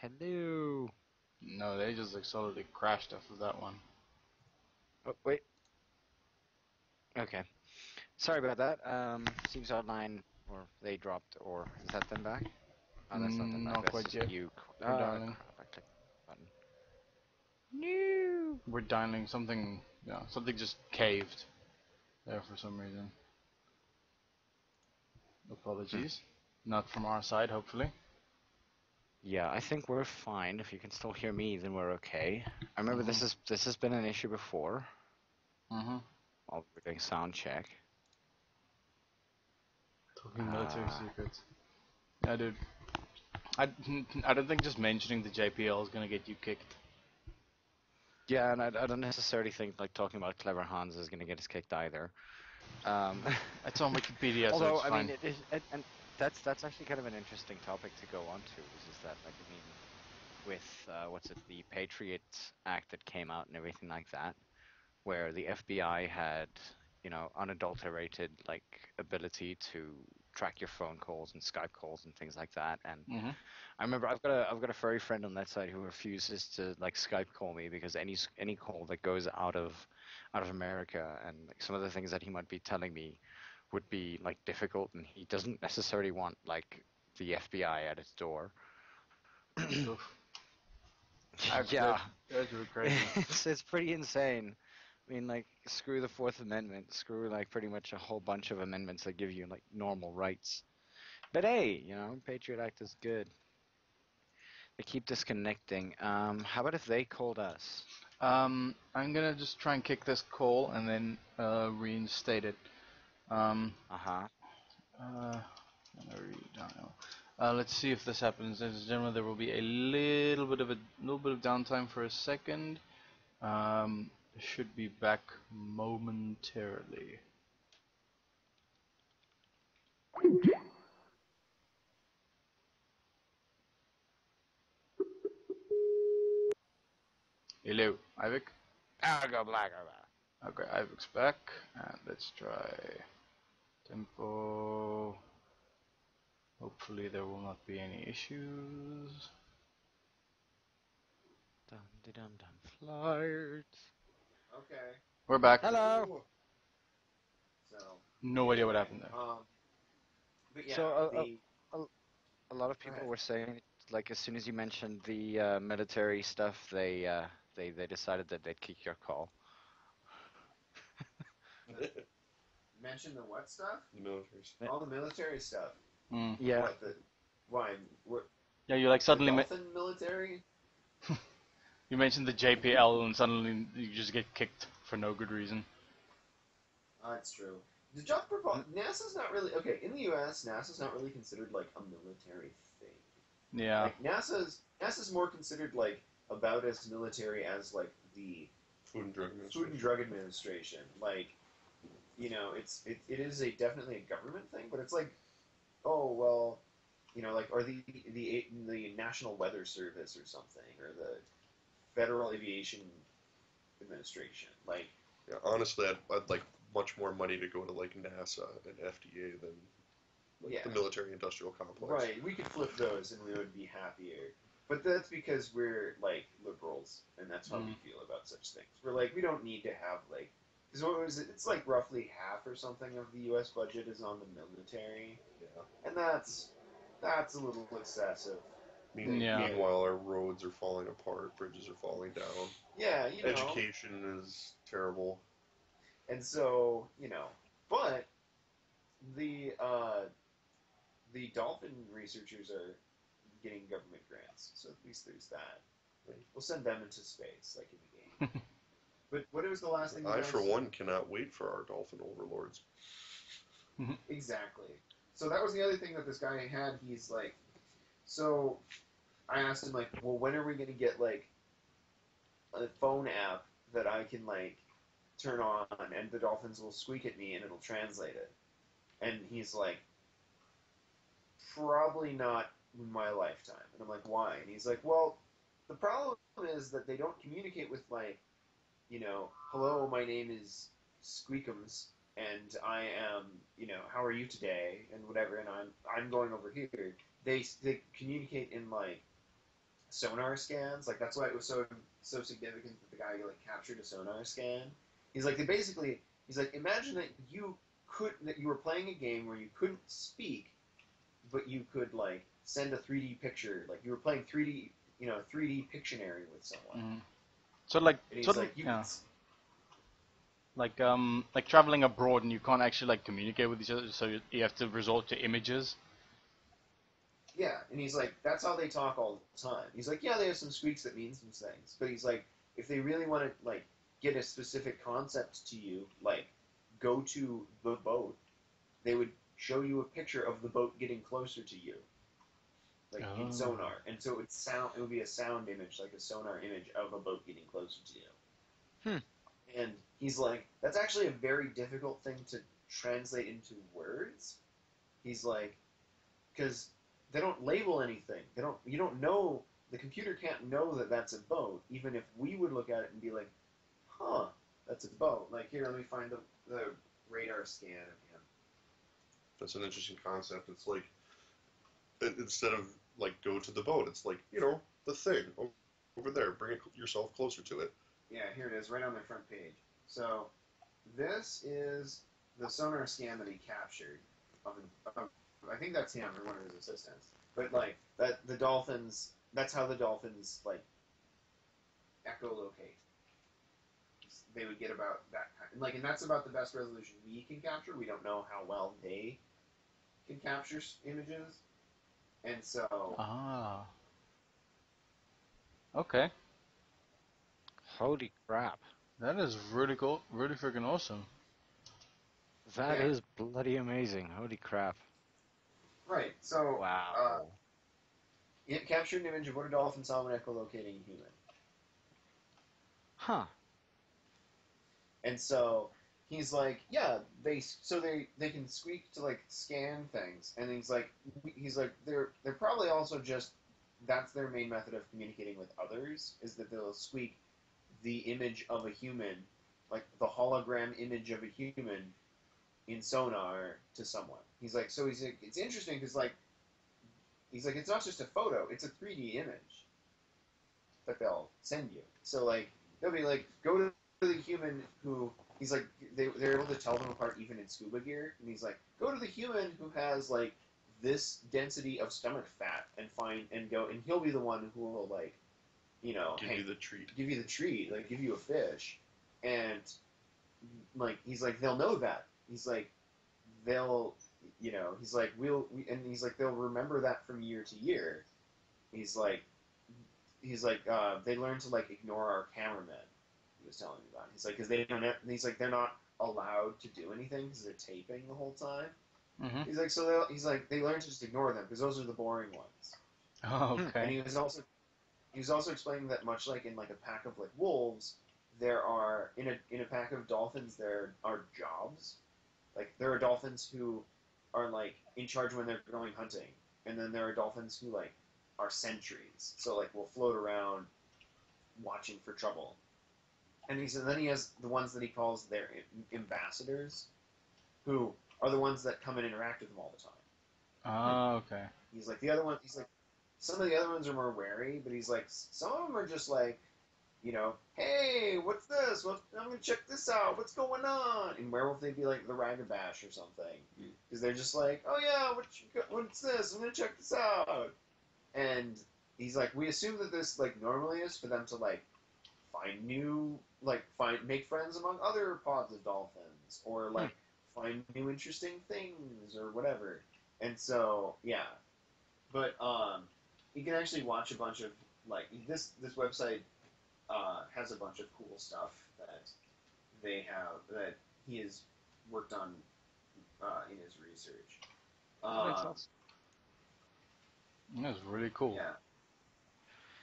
Hello. No, they just like solidly crashed after that one. Oh wait. Okay. Sorry about that. Seems online, or they dropped, or is that them back? Oh, that's not them back. Not That's quite just yet. you. We're dialing. Crap, I clicked the button. No. We're dialing something. Yeah, something just caved there for some reason. Apologies. Not from our side, hopefully. Yeah, I think we're fine. If you can still hear me, then we're okay. I remember this has been an issue before. While we're doing sound check. Talking military secrets. Yeah, dude. I don't think just mentioning the JPL is gonna get you kicked. Yeah, and I don't necessarily think like talking about Clever Hans is gonna get us kicked either. It's on Wikipedia, Although so it's I fine. mean, and that's actually kind of an interesting topic to go on to. Is that like I mean, with the Patriot Act that came out and everything like that, where the FBI had unadulterated like ability to track your phone calls and Skype calls and things like that. And I remember I've got a furry friend on that side who refuses to like Skype call me because any call that goes out of America and like some of the things that he might be telling me would be like difficult, and he doesn't necessarily want like the FBI at his door. Yeah, That's really crazy. it's pretty insane. I mean, like, screw the Fourth Amendment, screw like pretty much a whole bunch of amendments that give you like normal rights. But hey, Patriot Act is good. They keep disconnecting. How about if they called us? I'm gonna just try and kick this call and then reinstate it. Uh-huh. Let's see if this happens. Ladies and gentlemen, there will be a little bit of downtime for a second. Should be back momentarily. Hello, Ivik. I'll go black. Okay, Ivik's back, and let's try tempo. Hopefully there will not be any issues. Dum-de-dum-dum flyers. Okay. We're back. Hello. So. No idea what happened there. But yeah, So a lot of people were saying like as soon as you mentioned the military stuff, they decided that they'd kick your call. mention the what stuff? The military stuff. All the military stuff. Yeah. Why? Yeah, you like suddenly Dolphin military? you mentioned the JPL and suddenly you just get kicked for no good reason. That's true. The job NASA's not really okay in the U.S. NASA's not really considered like a military thing. Yeah. Like NASA's more considered like about as military as like the Food and Drug Administration. Food and Drug Administration. Like, it is definitely a government thing, but it's like, oh well, like, or the National Weather Service or something, or the Federal Aviation Administration. Like, Yeah, honestly, I'd like much more money to go to like NASA and FDA than like yeah, the military-industrial complex. right. We could flip those and we would be happier. But that's because we're like liberals, and that's how we feel about such things. We're like, we don't need to have like, because what was it? It's like roughly half or something of the U.S. budget is on the military, Yeah. and that's a little excessive. Yeah. Meanwhile, our roads are falling apart, bridges are falling down, Yeah, education is terrible. and so but the dolphin researchers are getting government grants, so at least there's that. We'll send them into space, like in the game. But what was the last thing? I, for one, cannot wait for our dolphin overlords. Exactly. So that was the other thing that this guy had. He's like, so I asked him like, well, when are we gonna get like a phone app that I can like turn on, and the dolphins will squeak at me and it'll translate it? And he's like, probably not in my lifetime. And I'm like, why? And he's like, well, the problem is that they don't communicate with like, hello, my name is Squeakums, and I am, how are you today, and whatever, and I'm going over here. They communicate in like sonar scans. Like that's why it was so significant that the guy like captured a sonar scan. He's like, he's like, imagine that you were playing a game where you couldn't speak, but you could like send a 3D picture, like you were playing 3D, 3D Pictionary with someone. So like, And he's sort of, like, yeah. Like traveling abroad and you can't actually like communicate with each other, so you have to resort to images. Yeah, and he's like, that's how they talk all the time. He's like, yeah, they have some squeaks that mean some things, but he's like, if they really want to like get a specific concept to you, like go to the boat, they would show you a picture of the boat getting closer to you, like in sonar, and so it would be a sound image, like a sonar image of a boat getting closer to you. And he's like, that's actually a very difficult thing to translate into words. He's like, because they don't label anything. You don't know. The computer can't know that that's a boat, even if we would look at it and be like, huh, that's a boat. Like, here, let me find the radar scan of him. That's an interesting concept. It's like, instead of like go to the boat, it's like, the thing over there. Bring yourself closer to it. Yeah, here it is, right on the front page. So, this is the sonar scan that he captured. I think that's him or one of his assistants. But like the dolphins, that's how the dolphins like echolocate. They would get about that kind, and that's about the best resolution we can capture. We don't know how well they can capture images, and so. Okay. Holy crap. That is really cool, really freaking awesome. That is bloody amazing. Holy crap. Right, so. Wow. It captured an image of what a dolphin saw when echolocating a human. Huh. And so he's like, yeah, they can squeak to like scan things, and he's like they're probably also just that's their main method of communicating with others, is that they'll squeak the image of a human, like the hologram image of a human in sonar to someone. He's like, it's interesting because like he's like, it's not just a photo, it's a 3D image that they'll send you. So like they'll be like, go to the human who, he's like, they're able to tell them apart even in scuba gear, and he's like, go to the human who has like this density of stomach fat and he'll be the one who will like, give you the treat, like give you a fish, and like he's like, they'll know that. He's like, he's like, they'll remember that from year to year. He's like, they learn to like ignore our cameramen. He was telling me about. He's like, because they don't. He's like, they're not allowed to do anything because they're taping the whole time. Mm-hmm. He's like, they learn to just ignore them because those are the boring ones. Oh, okay. And he was also explaining that much like in like a pack of like wolves, there are in a pack of dolphins there are jobs. Like there are dolphins who are like in charge when they're going hunting, and then there are dolphins who like are sentries, so like will float around watching for trouble. And then he has the ones that he calls their ambassadors, who are the ones that come and interact with him all the time. Oh, okay. He's like the other one. He's like some of the other ones are more wary, but he's like some of them are just like, hey, what's this? I'm gonna check this out. What's going on? In Werewolf, they'd be like the Ragabash or something, because they're just like, oh yeah, what's this? I'm gonna check this out. And he's like, we assume that this like normally is for them to like make friends among other pods of dolphins, or like find new interesting things or whatever. And so yeah, but you can actually watch a bunch of like this website has a bunch of cool stuff that he has worked on in his research. That's really cool. Yeah.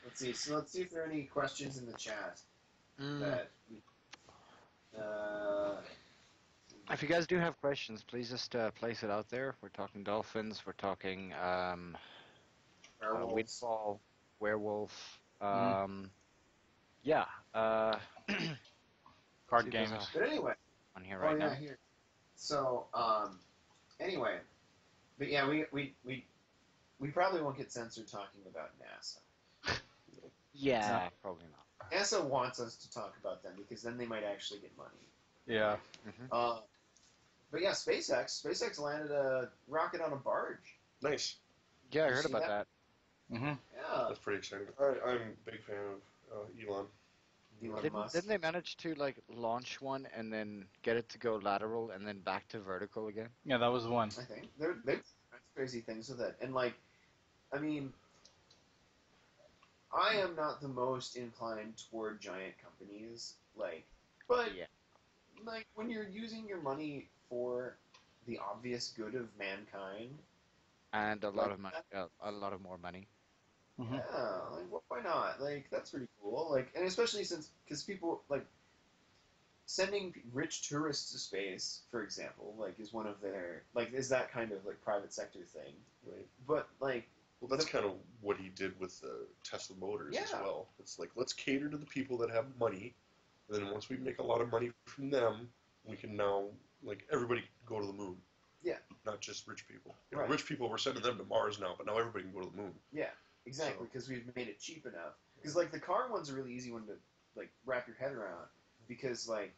Let's see. So let's see if there are any questions in the chat. That we, if you guys do have questions, please just place it out there. We're talking dolphins. We're talking Werewolves. Windfall, Werewolf. Yeah. Card games. But anyway, on here right now. Here. So anyway, but yeah, we probably won't get censored talking about NASA. Yeah, probably not. NASA wants us to talk about them because then they might actually get money. Yeah. Mm-hmm. But yeah, SpaceX landed a rocket on a barge. Nice. Yeah, I heard about that. Mm-hmm. Yeah. That's pretty exciting. I'm a big fan of Elon. Didn't they manage to like launch one and then get it to go lateral and then back to vertical again? Yeah, that was the one. I think they've crazy things with it, and like, I mean, I am not the most inclined toward giant companies, like, but Yeah. like when you're using your money for the obvious good of mankind, And a lot of money, a lot of more money. Mm-hmm. yeah, like why not? Like that's pretty cool. Like, and especially because people like sending rich tourists to space, for example, like is one of their like is that kind of like private sector thing, Right. but like. Well, that's kind of what he did with Tesla Motors as Yeah. well. It's like, let's cater to the people that have money, and then once we make a lot of money from them, we can now, like, everybody can go to the moon. Yeah. Not just rich people. You know, Right. rich people, we're sending them to Mars now, but now everybody can go to the moon. Yeah, exactly, So- because we've made it cheap enough. Because, like, the car one's a really easy one to, like, wrap your head around. Because, like,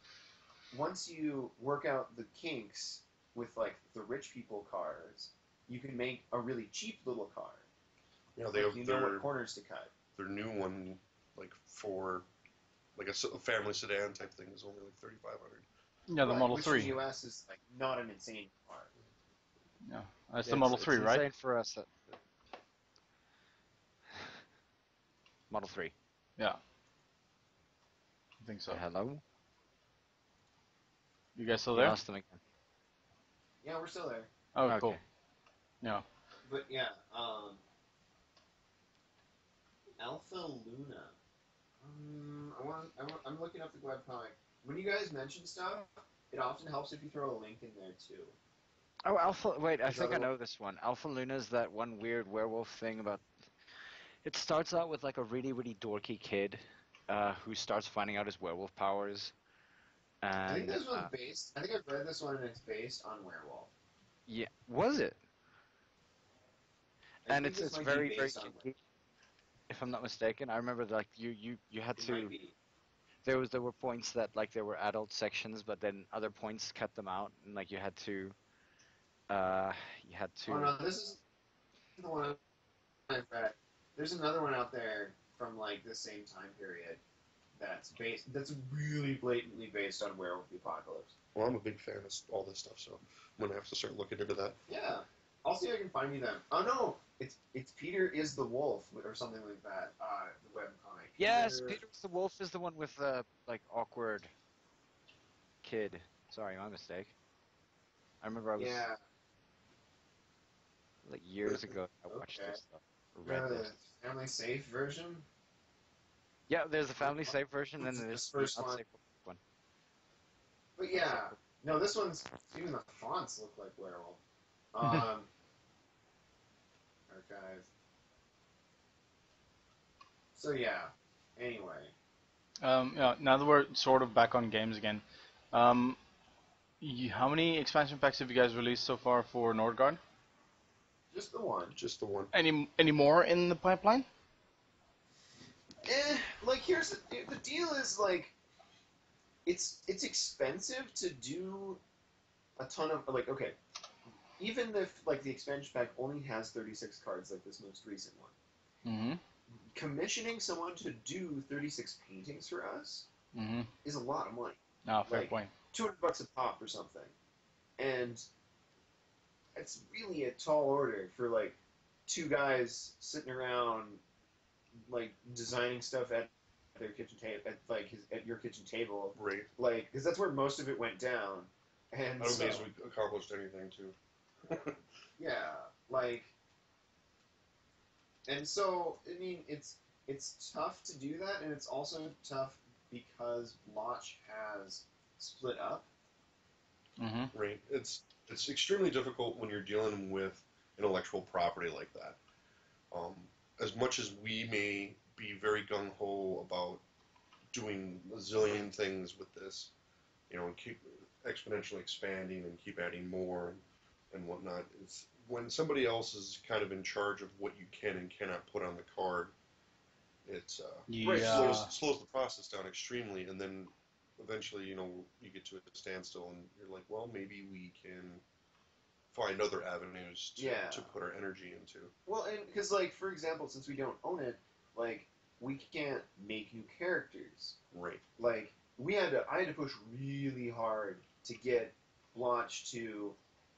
once you work out the kinks with, like, the rich people cars, you can make a really cheap little car. You know, they have You know what corners to cut. their new one, like, for, like, a family sedan type thing is only, like, $3,500. Yeah, the Right, Model which 3. in the US is, like, not an insane car. Yeah, that's Yeah, the Model it's 3, right? insane for us. Model 3. Yeah. I think so. Hello? You guys still You there? lost them again. Yeah, we're still there. Oh, Okay. cool. Yeah. But, yeah, Alpha Luna. I'm looking up the webcomic. When you guys mention stuff, it often helps if you throw a link in there too. Oh, Alpha. Wait, I There's think I other know this one. Alpha Luna's that one weird werewolf thing about. It starts out with like a really, really dorky kid who starts finding out his werewolf powers. And, I think this one's based. I think I've read this one and it's based on Werewolf. Yeah, was it? I And think it's this might very, be very based on kinky, if I'm not mistaken. I remember like you had It to. might be. There were points that like there were adult sections, but then other points cut them out, and like you had to. Oh no, this is the one I've read. There's another one out there from like the same time period that's really blatantly based on Werewolf the Apocalypse. Well, I'm a big fan of all this stuff, so I'm going to have to start looking into that. Yeah. I'll see if I can find you them. Oh no, it's Peter is the Wolf or something like that. The webcomic. Yes, Peter the Wolf is the one with the like awkward kid. Sorry, my mistake. I remember I was Yeah. like years ago. I watched Okay. this stuff, or read The this. family safe version. Yeah, there's a family safe version, and This then is there's the first the one. unsafe one. But yeah, no, this one's even the fonts look like Werewolf. archive. So yeah. Anyway, Yeah. Now that we're sort of back on games again, um, how many expansion packs have you guys released so far for Nordguard? just the one. Just the one. Any more in the pipeline? Like here's the deal is like it's expensive to do a ton of like okay, even if like the expansion pack only has 36 cards like this most recent one. Mm-hmm. Commissioning someone to do 36 paintings for us Mm-hmm. is a lot of money. Ah, fair Like, point. $200 a pop or something. And it's really a tall order for like two guys sitting around like designing stuff at their kitchen table at your kitchen table, Right. like because that's where most of it went down. And I don't so, think we accomplished anything too. yeah, like, and so I mean it's tough to do that, and it's also tough because Blotch has split up. Mm-hmm. Right. It's extremely difficult when you're dealing with intellectual property like that. As much as we may be very gung ho about doing a zillion things with this, and keep exponentially expanding and keep adding more and whatnot, it's when somebody else is kind of in charge of what you can and cannot put on the card. It's Yeah. slows the process down extremely, and then eventually, you get to a standstill, and you're like, well, maybe we can find other avenues to put our energy into. Well, and because like for example, since we don't own it, like we can't make new characters. Right. Like I had to push really hard to get Blotch to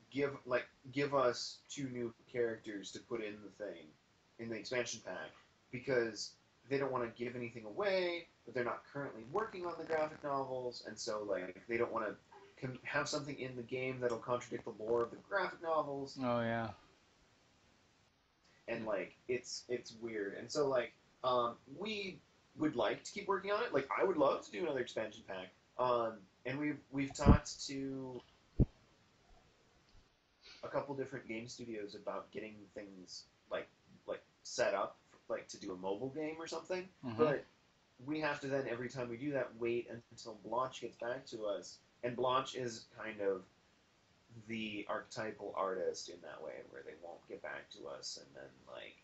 give us two new characters to put in the thing, in the expansion pack, because they don't want to give anything away, but they're not currently working on the graphic novels, and so like they don't want to have something in the game that'll contradict the lore of the graphic novels, Oh yeah. and like it's weird, and so like we would like to keep working on it. Like I would love to do another expansion pack, and we've talked to a couple different game studios about getting things like set up like to do a mobile game or something, Mm-hmm. but we have to then every time we do that wait until Blotch gets back to us, and Blotch is kind of the archetypal artist in that way where they won't get back to us, and then like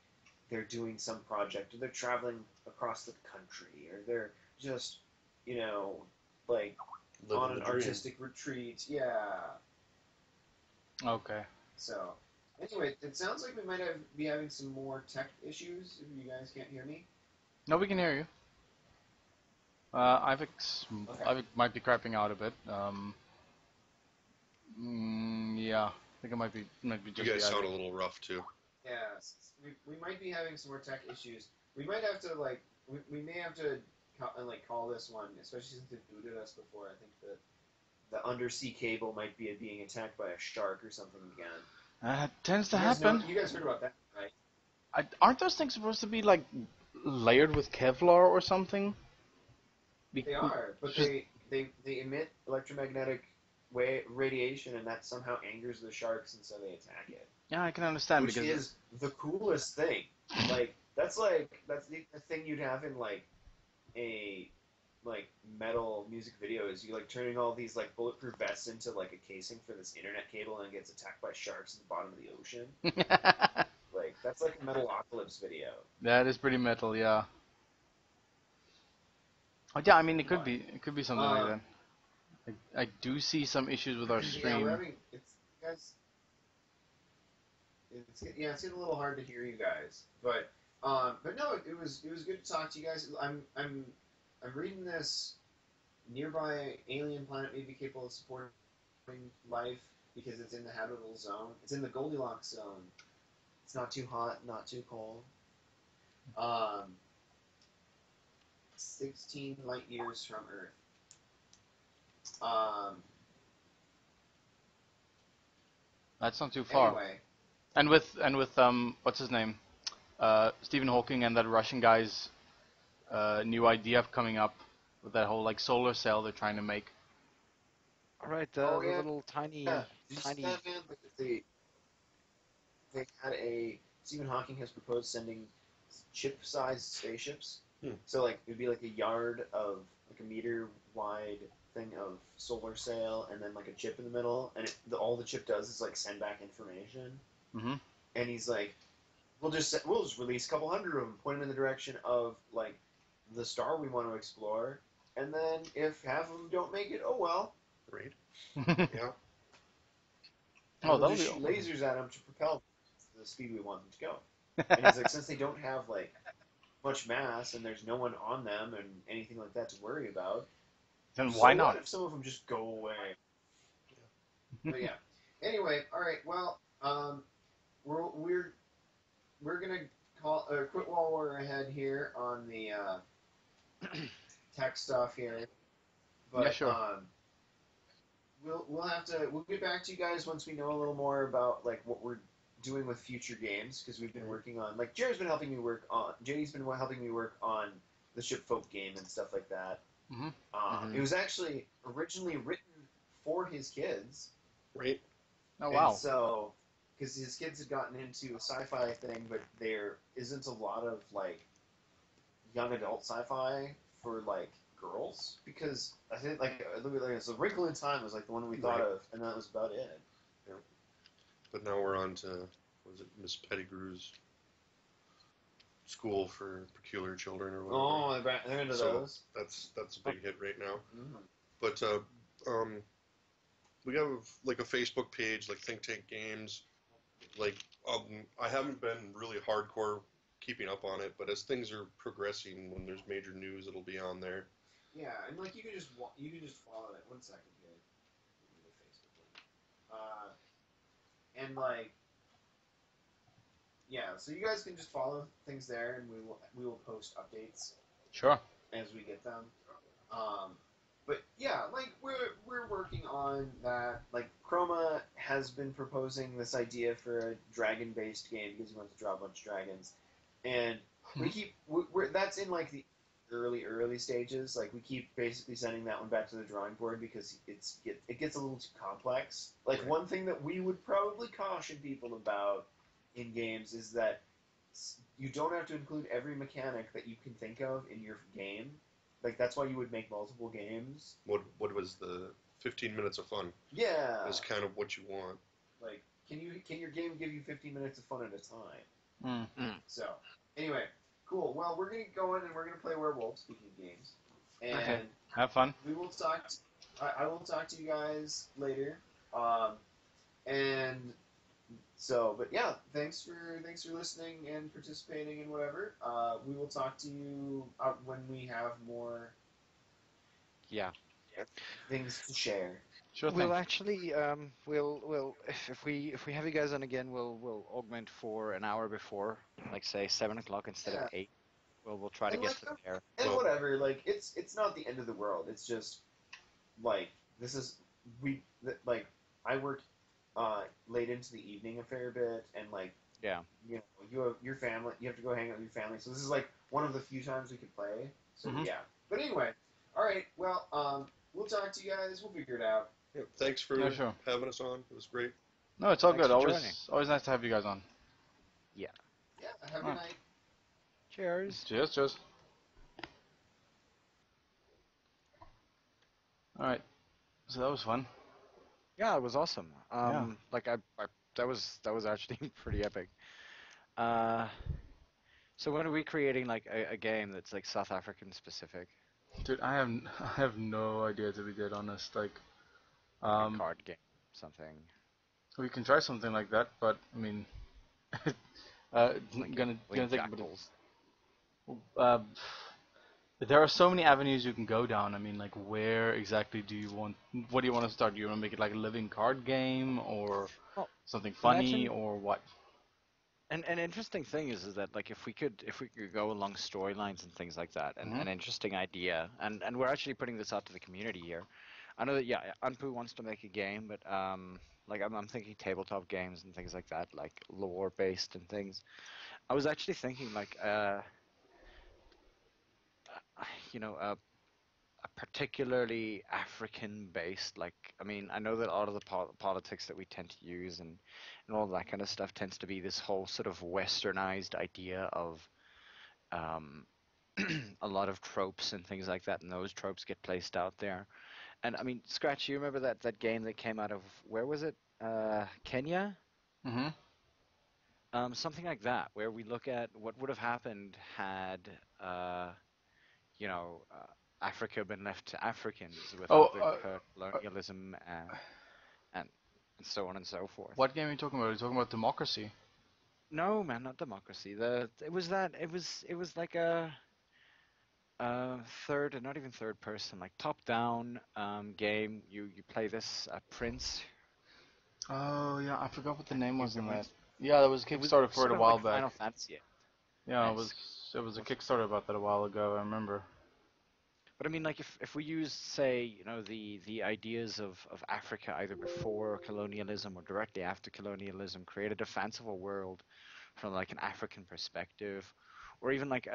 they're doing some project or they're traveling across the country or they're just like Living on an the dream. artistic retreat. Yeah. Okay. So, anyway, it sounds like we might be having some more tech issues if you guys can't hear me. No, we can hear you. Ivix might be crapping out a bit. Yeah, I think it might be You just guys the sound a Ivix. little rough too. Yeah, we might be having some more tech issues. We might have to, like, we may have to call this one, especially since it booted us before. I think that the undersea cable might be being attacked by a shark or something again. It tends to You guys happen. you guys heard about that, right? Aren't those things supposed to be like layered with Kevlar or something? They are, but they emit electromagnetic radiation, and that somehow angers the sharks, and so they attack it. Yeah, I can understand Which because is the coolest thing. That's the thing you'd have in a metal music video is you turning all these bulletproof vests into a casing for this internet cable, and it gets attacked by sharks at the bottom of the ocean. That's like a Metalocalypse video. that is pretty metal, yeah. Oh yeah, I mean it could be something like that. I do see some issues with our stream. Yeah, we're having it's getting a little hard to hear you guys, but no, it was good to talk to you guys. I'm reading this nearby alien planet may be capable of supporting life because it's in the habitable zone. It's in the Goldilocks zone. It's not too hot, not too cold. 16 light years from Earth. That's not too far. Anyway, And with what's his name? Stephen Hawking and that Russian guy's new idea coming up with that whole solar cell they're trying to make. All right, the little tiny, yeah. Did you see tiny. that, man? They had a Stephen Hawking has proposed sending chip-sized spaceships. Hmm. So like it'd be like a yard of like a meter wide thing of solar sail, and then like a chip in the middle, and all the chip does is like send back information. Mm-hmm. And he's like, we'll just release a couple hundred of them, point them in the direction of like the star we want to explore, and then if half of them don't make it, oh well. Right. Yeah. And Oh, we'll that'll just be shoot awesome. lasers at them to propel them to the speed we want them to go. And he's like, since they don't have like much mass and there's no one on them and anything like that to worry about, Then so why what not? if some of them just go away? But yeah. Anyway, all right. Well, we're gonna quit while we're ahead here on the tech stuff here. But Yeah, sure. we'll get back to you guys once we know a little more about like what we're doing with future games, because we've been working on, like, JD's been helping me work on the Shipfolk game and stuff like that. Mm-hmm. It was actually originally written for his kids. Right. Oh, wow. And so, because his kids had gotten into a sci-fi thing, but there isn't a lot of like young adult sci-fi for like girls, because I think like so Wrinkle in Time was like the one we thought of, and that was about it. But now we're on to, was it Miss Pettigrew's School for Peculiar Children or whatever. Oh, they're into So those. that's a big hit right now. Mm-hmm. But we have like a Facebook page, like Think Tank Games. Like I haven't been really hardcore keeping up on it, but as things are progressing, when there's major news, it'll be on there. Yeah, and like you can just follow it. 1 second here. Give me the Facebook link. And like, yeah, so you guys can just follow things there, and we will post updates Sure. as we get them. But yeah, like we're working on that. Like Chroma has been proposing this idea for a dragon-based game because he wants to draw a bunch of dragons, and we're that's in like the early stages. Like we keep basically sending that one back to the drawing board because it gets a little too complex. Like Right. one thing that we would probably caution people about in games is that you don't have to include every mechanic that you can think of in your game. Like that's why you would make multiple games. What was the 15 minutes of fun? Yeah. Is kind of what you want. Like, can your game give you 15 minutes of fun at a time? So, anyway, cool. Well, we're gonna go in and we're gonna play Werewolf. Speaking of games, and Okay. Have fun. we will talk. I will talk to you guys later. And so, but yeah, thanks for listening and participating and whatever. We will talk to you when we have more Yeah. things to share. Sure thing. We'll actually we'll if we have you guys on again, we'll augment for an hour before, like say 7 o'clock instead of 8. We'll try to And get like, to there. and whatever, like it's not the end of the world. It's just like this is like I work late into the evening a fair bit, and like Yeah. you know you have your family, you have to go hang out with your family. So this is like one of the few times we could play. So Mhm. yeah. But anyway, all right. Well, we'll talk to you guys. We'll figure it out. Yeah, thanks for Yeah, sure. having us on. It was great. No, it's all Thanks good. for joining. Always nice to have you guys on. Yeah. Have a good Alright. night. Cheers. Cheers. All right. So that was fun. Yeah, it was awesome. Yeah. Like that was actually pretty epic. So when are we creating like a game that's like South African specific, Dude, I have no idea, to be dead honest. Like, like a card game, something? we can try something like that, but I mean, gonna take a bit of, jackals. uh, there are so many avenues you can go down. I mean, like, where exactly do you want? What do you want to start? Do you want to make it like a living card game, or Well, something funny, imagine- or what? And an interesting thing is that like if we could go along storylines and things like that, and an interesting idea, and we're actually putting this out to the community here. I know that Anpu wants to make a game, but like I'm thinking tabletop games and things like that, like lore based and things. I was actually thinking like a particularly African-based. Like, I mean, I know that a lot of the politics that we tend to use and all that kind of stuff tends to be this whole sort of westernized idea of um, a lot of tropes and things like that, and those tropes get placed out there. And I mean, Scratch, you remember that game that came out of where was it? Kenya? Mhm. Something like that, where we look at what would have happened had uh, Africa been left to Africans Oh, without the colonialism and and so on and so forth. what game are you talking about? Are you talking about democracy? No, man, not democracy. It was like a third, not even third person, like top down game. You play this prince. Oh yeah, I forgot what the And name was it in that. was Yeah, there was a it was Kickstarter for it sort a of while like back. Final Fantasy. Yeah, Esque. it was a Kickstarter about that a while ago. I remember. But I mean, like if we use, say, the ideas of Africa either before colonialism or directly after colonialism, created a fanciful world from like an African perspective, or even like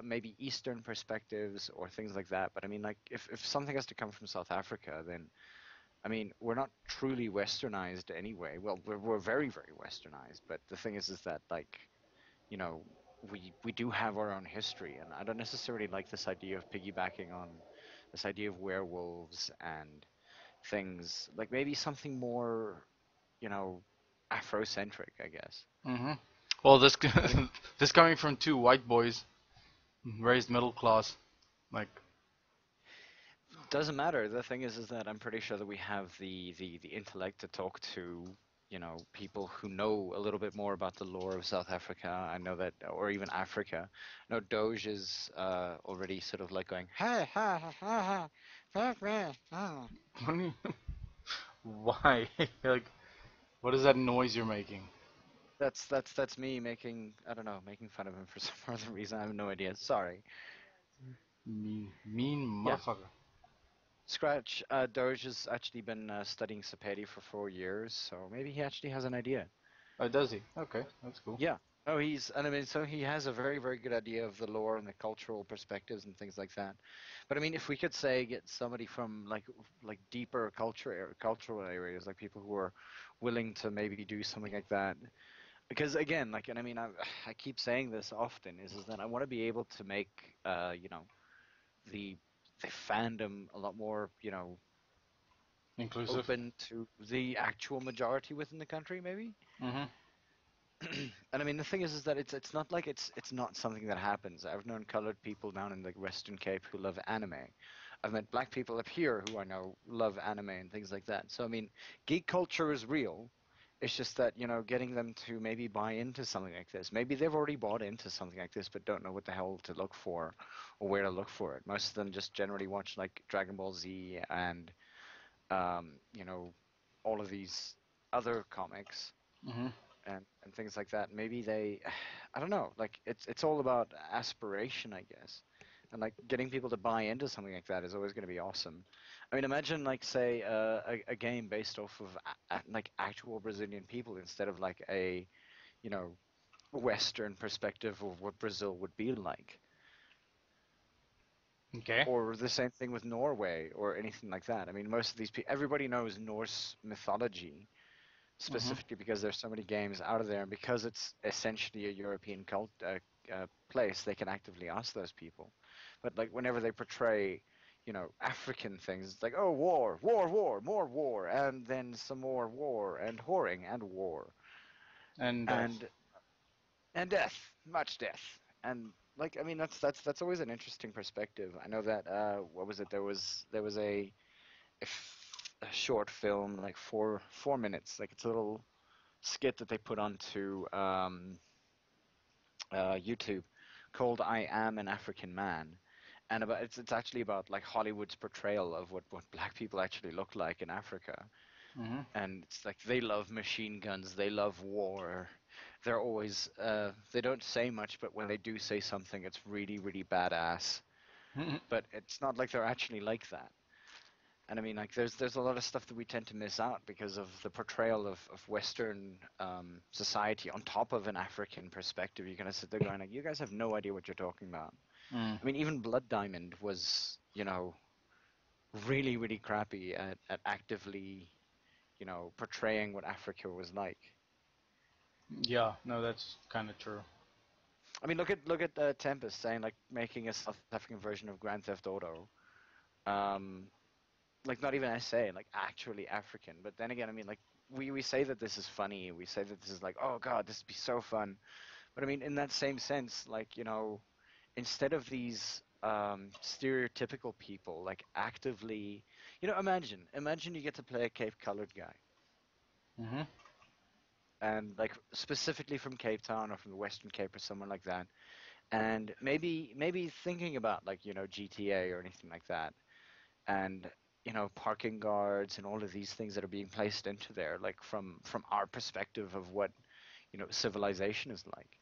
maybe Eastern perspectives or things like that. But I mean, like if something has to come from South Africa, then I mean we're not truly Westernized anyway. Well, we're very very Westernized. But the thing is that like you know, we do have our own history, and I don't necessarily like this idea of piggybacking on this idea of werewolves and things like maybe something more, you know, Afrocentric, I guess. Mhm. Well, this I mean, this coming from two white boys, raised middle class, like. doesn't matter. The thing is that I'm pretty sure that we have the intellect to talk to, people who know a little bit more about the lore of South Africa. I know that, or even Africa. No, Doge is already sort of like going, hey, ha, ha, ha, ha, fuck me, ah." Why? Like, what is that noise you're making? That's me making, I don't know, making fun of him for some other reason. I have no idea. Sorry. Mean Yeah. motherfucker. Scratch, Doge has actually been studying Sapedi for 4 years, so maybe he actually has an idea. Oh, does he? Okay, that's cool. Yeah. Oh, and I mean, so he has a very, very good idea of the lore and the cultural perspectives and things like that. But I mean, if we could say get somebody from like deeper cultural areas, like people who are willing to maybe do something like that, because again, like, and I mean, I keep saying this often, is that I want to be able to make, the the fandom a lot more, Inclusive. open to the actual majority within the country, maybe. Mhm. And I mean, the thing is that it's not like it's not something that happens. I've known colored people down in the Western Cape who love anime. I've met black people up here who I know love anime and things like that. So I mean, geek culture is real. It's just that, getting them to maybe buy into something like this. Maybe they've already bought into something like this, but don't know what the hell to look for or where to look for it. Most of them just generally watch like Dragon Ball Z and, um, you know, all of these other comics Mhm. and things like that. Maybe they, I don't know, like it's all about aspiration, I guess. And like getting people to buy into something like that is always going to be awesome. I mean, imagine like say a game based off of like actual Brazilian people instead of like a, you know, Western perspective of what Brazil would be like. Okay. Or the same thing with Norway or anything like that. I mean, most of these people, everybody knows Norse mythology, Mhm. specifically because there's so many games out of there, and because it's essentially a European place, they can actively ask those people. But like whenever they portray, African things, it's like, oh, war, war, war, more war, and then some more war, and whoring, and war, And and death, much death, and like I mean that's always an interesting perspective. I know that what was it? There was a short film like four minutes, like it's a little skit that they put onto YouTube called "I Am an African Man," and it's actually about like Hollywood's portrayal of what black people actually look like in Africa. mhm. And it's like they love machine guns, they love war. They're always they don't say much, but when they do say something, it's really really badass. But it's not like they're actually like that. And I mean, like, there's a lot of stuff that we tend to miss out because of the portrayal of Western society on top of an African perspective. You're gonna sit there going, like, you guys have no idea what you're talking about. Mm. I mean, even Blood Diamond was, really, really crappy at actively, portraying what Africa was like. Yeah, no, that's kind of true. I mean, look at Tempest saying like making a South African version of Grand Theft Auto. Um, like not even SA, like actually African. But then again, I mean, like we say that this is funny. We say that this is like, oh God, this would be so fun. But I mean, in that same sense, like instead of these stereotypical people, like actively, imagine you get to play a Cape-colored guy, Hmm. and like specifically from Cape Town or from the Western Cape or someone like that, and maybe thinking about like GTA or anything like that, and parking guards and all of these things that are being placed into there, like from our perspective of what civilization is like.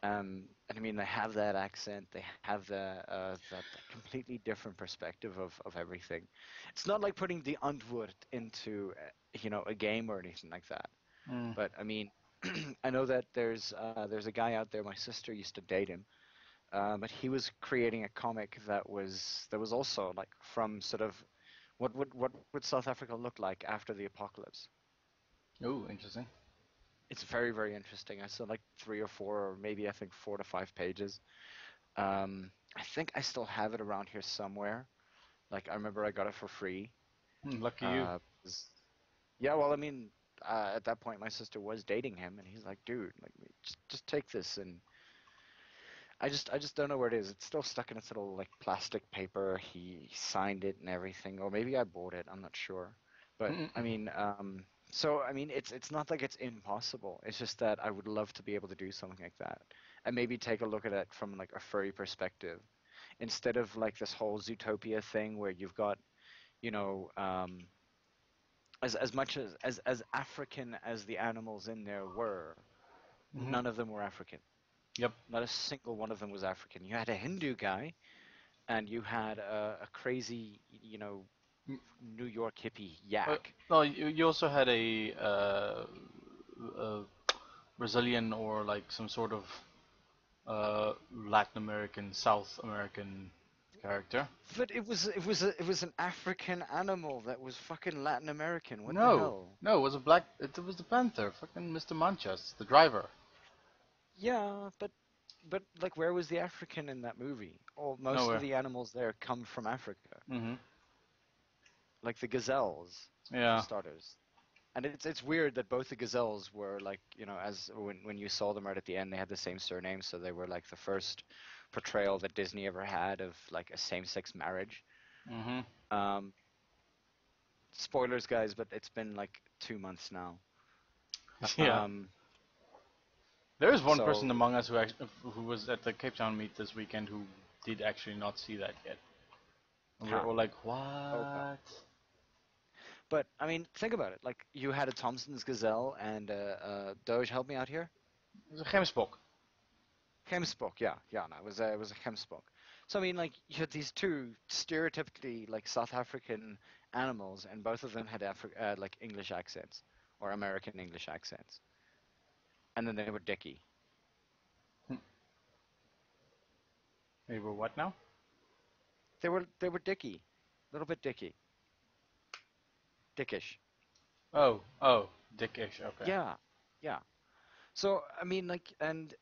And I mean, they have that accent. They have that completely different perspective of everything. It's not like putting the Antwoord into, a game or anything like that. Mm. But I mean, I know that there's a guy out there. My sister used to date him, but he was creating a comic that was also like from sort of what would South Africa look like after the apocalypse. Oh, interesting. It's very, very interesting. I saw like three or four, or maybe I think 4 to 5 pages. I think I still have it around here somewhere. Like I remember I got it for free. Lucky you. Uh, 'cause- yeah, well, I mean, at that point my sister was dating him, and he's like, dude, like, just take this, and I just don't know where it is. It's still stuck in its little like plastic paper. He signed it and everything, or maybe I bought it. I'm not sure. But Mm. I mean, so I mean, it's not like it's impossible. It's just that I would love to be able to do something like that, and maybe take a look at it from like a furry perspective, instead of like this whole Zootopia thing where you've got, you know, as much as African as the animals in there were, Hmm. none of them were African. Yep. Not a single one of them was African. You had a Hindu guy, and you had a crazy, Mm. New York hippie Uh, yak. no, you also had a Brazilian or like some sort of Latin American, South American character. But it was an African animal that was fucking Latin American. What the No, hell? no, it was a black. It was the Panther, fucking Mr. Manchas, the driver. Yeah, but like, where was the African in that movie? Oh, most of Nowhere. the animals there come from Africa, Hmm. like the gazelles, for Yeah. starters. And it's weird that both the gazelles were like, as when you saw them right at the end, they had the same surname, so they were like the first portrayal that Disney ever had of like a same-sex marriage. Hmm. Um, Spoilers, guys, but it's been like 2 months now. Yeah. Um, There is one person so among us who was at the Cape Town meet this weekend who did actually not see that yet. And we're huh. all like, Okay. what? But I mean, think about it. Like, you had a Thompson's gazelle and Doge. Help me out here. It was a gemsbok. Hemspock, yeah, yeah, no, it was a Hemspock. So I mean, like, you had these two stereotypically like South African animals, and both of them had like English accents or American English accents, and then they were dicky. They were what now? They were dicky, a little bit dickish. Oh, oh, dickish. Okay. Yeah, yeah. So I mean, like, and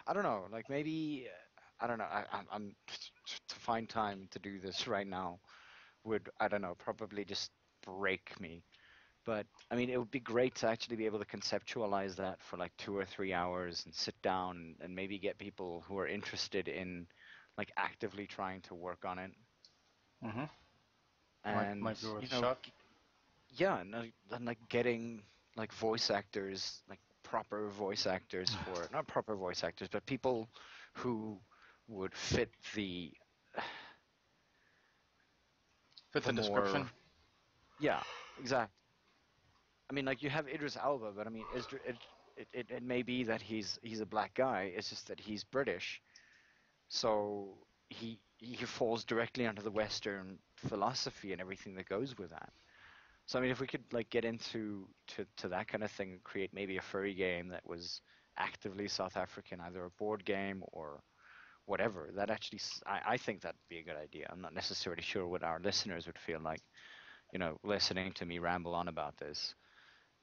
I don't know, like maybe I don't know. I'm to find time to do this right now would, I don't know, probably just break me. But I mean, it would be great to actually be able to conceptualize that for like 2 or 3 hours and sit down and maybe get people who are interested in like actively trying to work on it. Mhm. And Might be worth a shot. yeah, and like getting like voice actors, like proper voice actors for, not proper voice actors, but people who would fit Fit the the more, description. yeah, exactly. I mean, like, you have Idris Elba, but I mean, it may be that he's a black guy. It's just that he's British, so he falls directly under the Western philosophy and everything that goes with that. So I mean, if we could like get into to that kind of thing, and create maybe a furry game that was actively South African, either a board game whatever. That actually, I think that'd be a good idea. I'm not necessarily sure what our listeners would feel like, listening to me ramble on about this.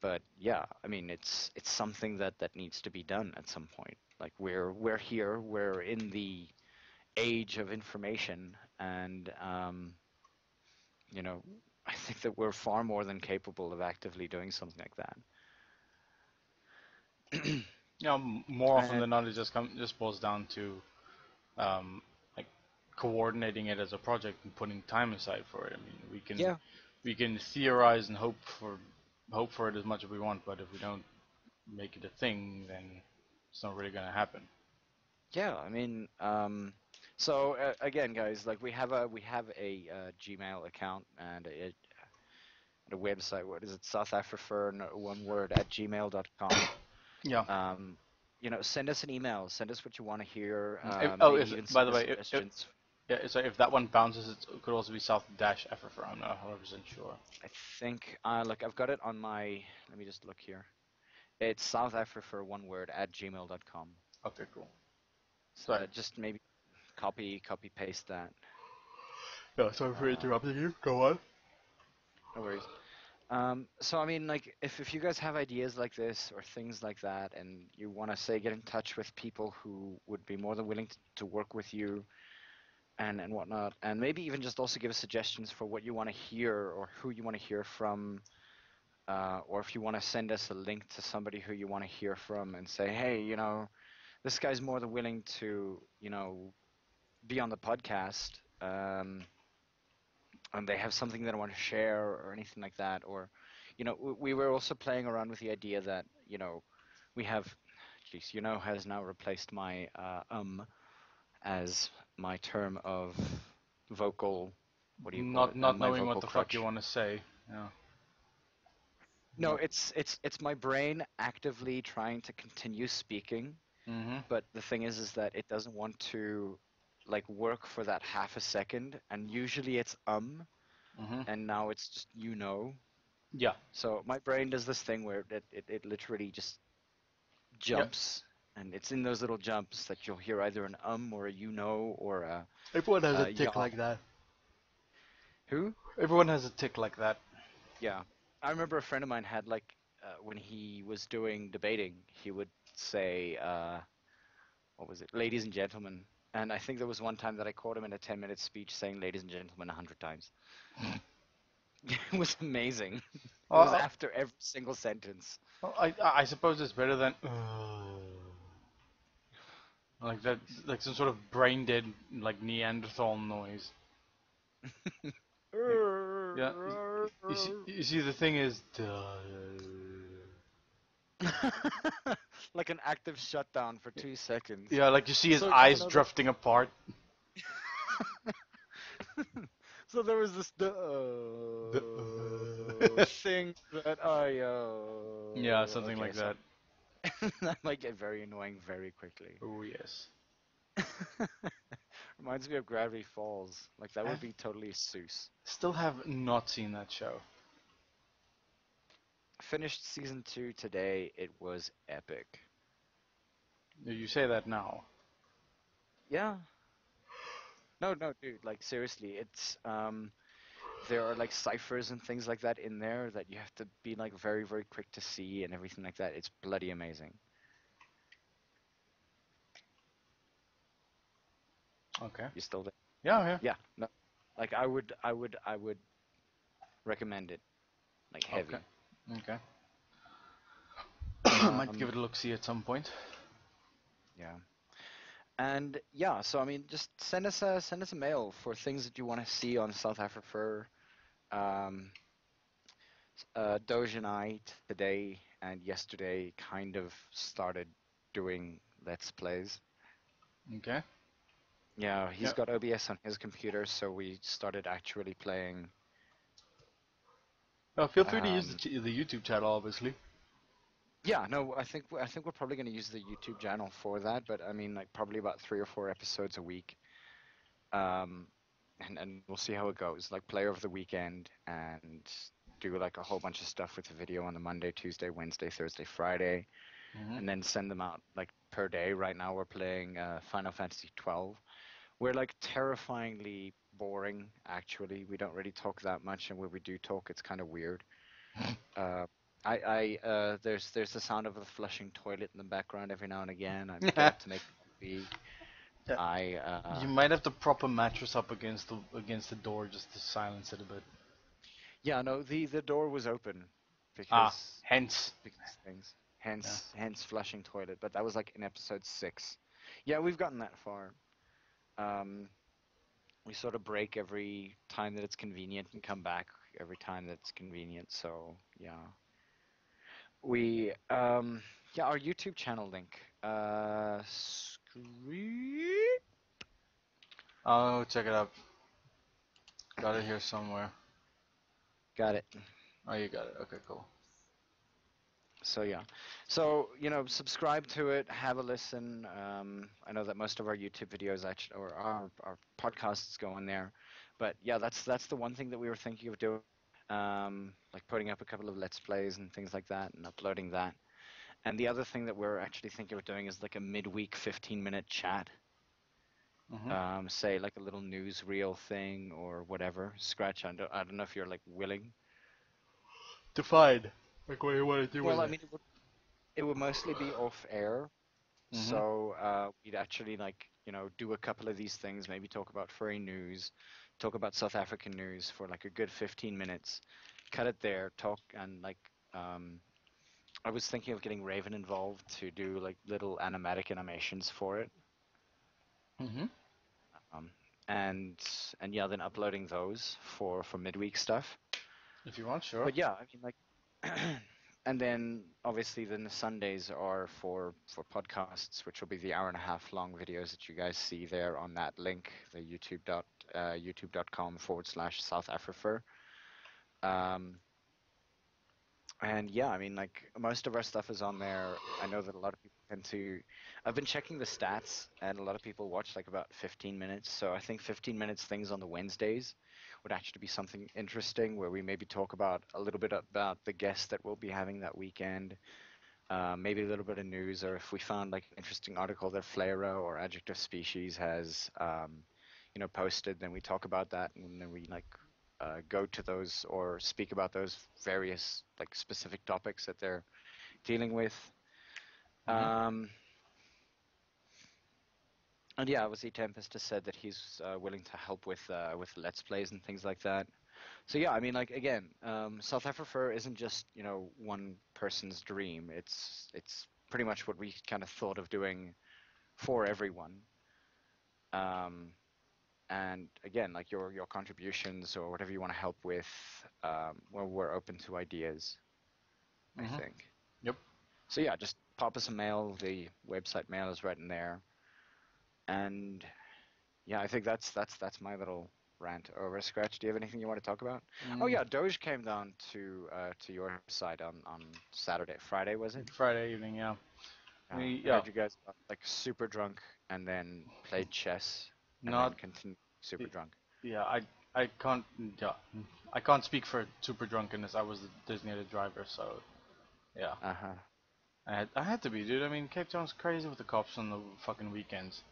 But yeah, I mean, it's something that needs to be done at some point. Like we're here, we're in the age of information, and you know, I think that we're far more than capable of actively doing something like that. More often And than not, it just boils down to um, like coordinating it as a project and putting time aside for it. I mean, yeah, we can theorize and hope for it as much as we want, but if we don't make it a thing, then it's not really gonna happen. yeah, I mean, so again, guys, like we have a Gmail account and a website. What is it? south-afrifur, one word, at gmail.com. Yeah. Send us an email. Send us what you want to hear. If, Maybe even by send the us way, suggestions. so if that one bounces, it could also be south-afrifur. I'm not 100% sure. I think, look, I've got it on my. Let me just look here. It's south-afrifur, one word, at gmail.com. Okay, cool. So Sorry. just maybe copy paste that. Yeah, sorry for interrupting you. Go on. No worries. So I mean, like, if you guys have ideas like this or things like that, and you want to say get in touch with people who would be more than willing to work with you and whatnot, and maybe even just also give us suggestions for what you want to hear or who you want to hear from, or if you want to send us a link to somebody who you want to hear from and say, hey, this guy's more than willing to, be on the podcast. And they have something that I want to share or anything like that. Or, we were also playing around with the idea that, we have, geez, has now replaced my as my term of vocal, what do you call it? Not My knowing what vocal the fuck you crutch. want to say. Yeah. No, it's my brain actively trying to continue speaking, Mhm. but the thing is that it doesn't want to like work for that half a second, and usually it's Mhm. and now it's just Yeah. So my brain does this thing where it literally just Yeah. jumps, and it's in those little jumps that you'll hear either an or a or Everyone has a a tick yaw. like that. Who? Everyone has a tick like that. Yeah. I remember a friend of mine had like when he was doing debating, he would say what was it? Ladies and gentlemen. And I think there was one time that I caught him in a 10-minute speech saying ladies and gentlemen 100 times. It was amazing. It was Uh, after every single sentence. I suppose it's better than like that, like some sort of brain dead like Neanderthal noise. Like, yeah. You see, the thing is, Like an active shutdown for 2 seconds. yeah, like you see his So, eyes drifting apart. So there was this thing that Yeah, something okay, like so that. that might get very annoying very quickly. Oh yes. Reminds me of Gravity Falls. Like that would I've be totally Seuss. still have not seen that show. Finished season 2 today. It was epic. You say that now. Yeah. No, no, dude. Like seriously, it's there are like ciphers and things like that in there that you have to be like very, very quick to see and everything like that. It's bloody amazing. Okay. You still there? Yeah, yeah. Yeah. No. Like I would recommend it. Like heavy. Okay. Okay. Might give Um, it a look see at some point. yeah. And yeah, so I mean, just send us a mail for things that you want to see on South Africa. Um, Doge and I today and yesterday kind of started doing Let's Plays. Okay. Yeah, he's Yeah. got OBS on his computer, so we started actually playing. Feel free to use Um, the YouTube channel, obviously. yeah, no, I think we're probably going to use the YouTube channel for that, but I mean, like probably about 3 or 4 episodes a week. Um, and we'll see how it goes. Like play over the weekend and do like a whole bunch of stuff with the video on the Monday, Tuesday, Wednesday, Thursday, Friday, Hmm. and then send them out like per day. Right now we're playing Final Fantasy 12. We're like terrifyingly boring, actually. We don't really talk that much, and when we do talk, it's kind of weird. Uh, there's the sound of a flushing toilet in the background every now and again. I get up to make coffee. Yeah. I You might have to prop a mattress up against the door just to silence it a bit. Yeah, no, the door was open Ah, because hence. things. Yeah. Hence flushing toilet, but that was like in episode 6. Yeah, we've gotten that far. Um, we sort of break every time that it's convenient and come back every time that's convenient. So yeah, we yeah, our YouTube channel link. Oh, check it out. Got it here somewhere. Got it. Oh, you got it. Okay, cool. So yeah, so subscribe to it, have a listen. I know that most of our YouTube videos actually, or our podcasts go on there, but yeah, that's the one thing that we were thinking of doing, like putting up a couple of Let's Plays and things like that, and uploading that. And the other thing that we're actually thinking of doing is like a midweek 15-minute chat, say like a little newsreel thing or whatever. Scratch, I don't know if you're like willing. Define. Like what you want to do Well, with I it. mean, it would mostly be off air. So we'd actually like do a couple of these things, maybe talk about furry news, talk about South African news for like a good 15 minutes, cut it there, talk and like I was thinking of getting Raven involved to do like little animatic animations for it, Mm-hmm. um, and and yeah, then uploading those for midweek stuff. If you want, sure. But yeah, I mean like. And then obviously then the Sundays are for podcasts, which will be the hour-and-a-half long videos that you guys see there on that link, the youtube.com/south-afrifur. And yeah, I mean like most of our stuff is on there. I know that a lot of people tend to. I've been checking the stats, and a lot of people watch like about 15 minutes. So I think 15 minutes things on the Wednesdays would actually be something interesting where we maybe talk about a little bit about the guests that we'll be having that weekend, maybe a little bit of news, or if we found like an interesting article that Flera or Adjective Species has, posted, then we talk about that, and then we like go to those or speak about those various like specific topics that they're dealing with. And yeah, obviously Tempest has said that he's willing to help with Let's Plays and things like that. So yeah, I mean, like again, south-afrifur isn't just one person's dream. It's pretty much what we kind of thought of doing for everyone. And again, like your contributions or whatever you want to help with, well, we're open to ideas, I think. Yep. So yeah, just pop us a mail. The website mail is right in there. And yeah, I think that's my little rant over. Scratch, do you have anything you want to talk about? Oh yeah, Doge came down to your side on Saturday, Friday was it? Friday evening, yeah. I heard you guys got like super drunk and then played chess and then continued super drunk. Yeah, I can't. Yeah, I can't speak for super drunkenness. I was the designated driver, so yeah. I had to be, dude. I mean, Cape Town's crazy with the cops on the fucking weekends.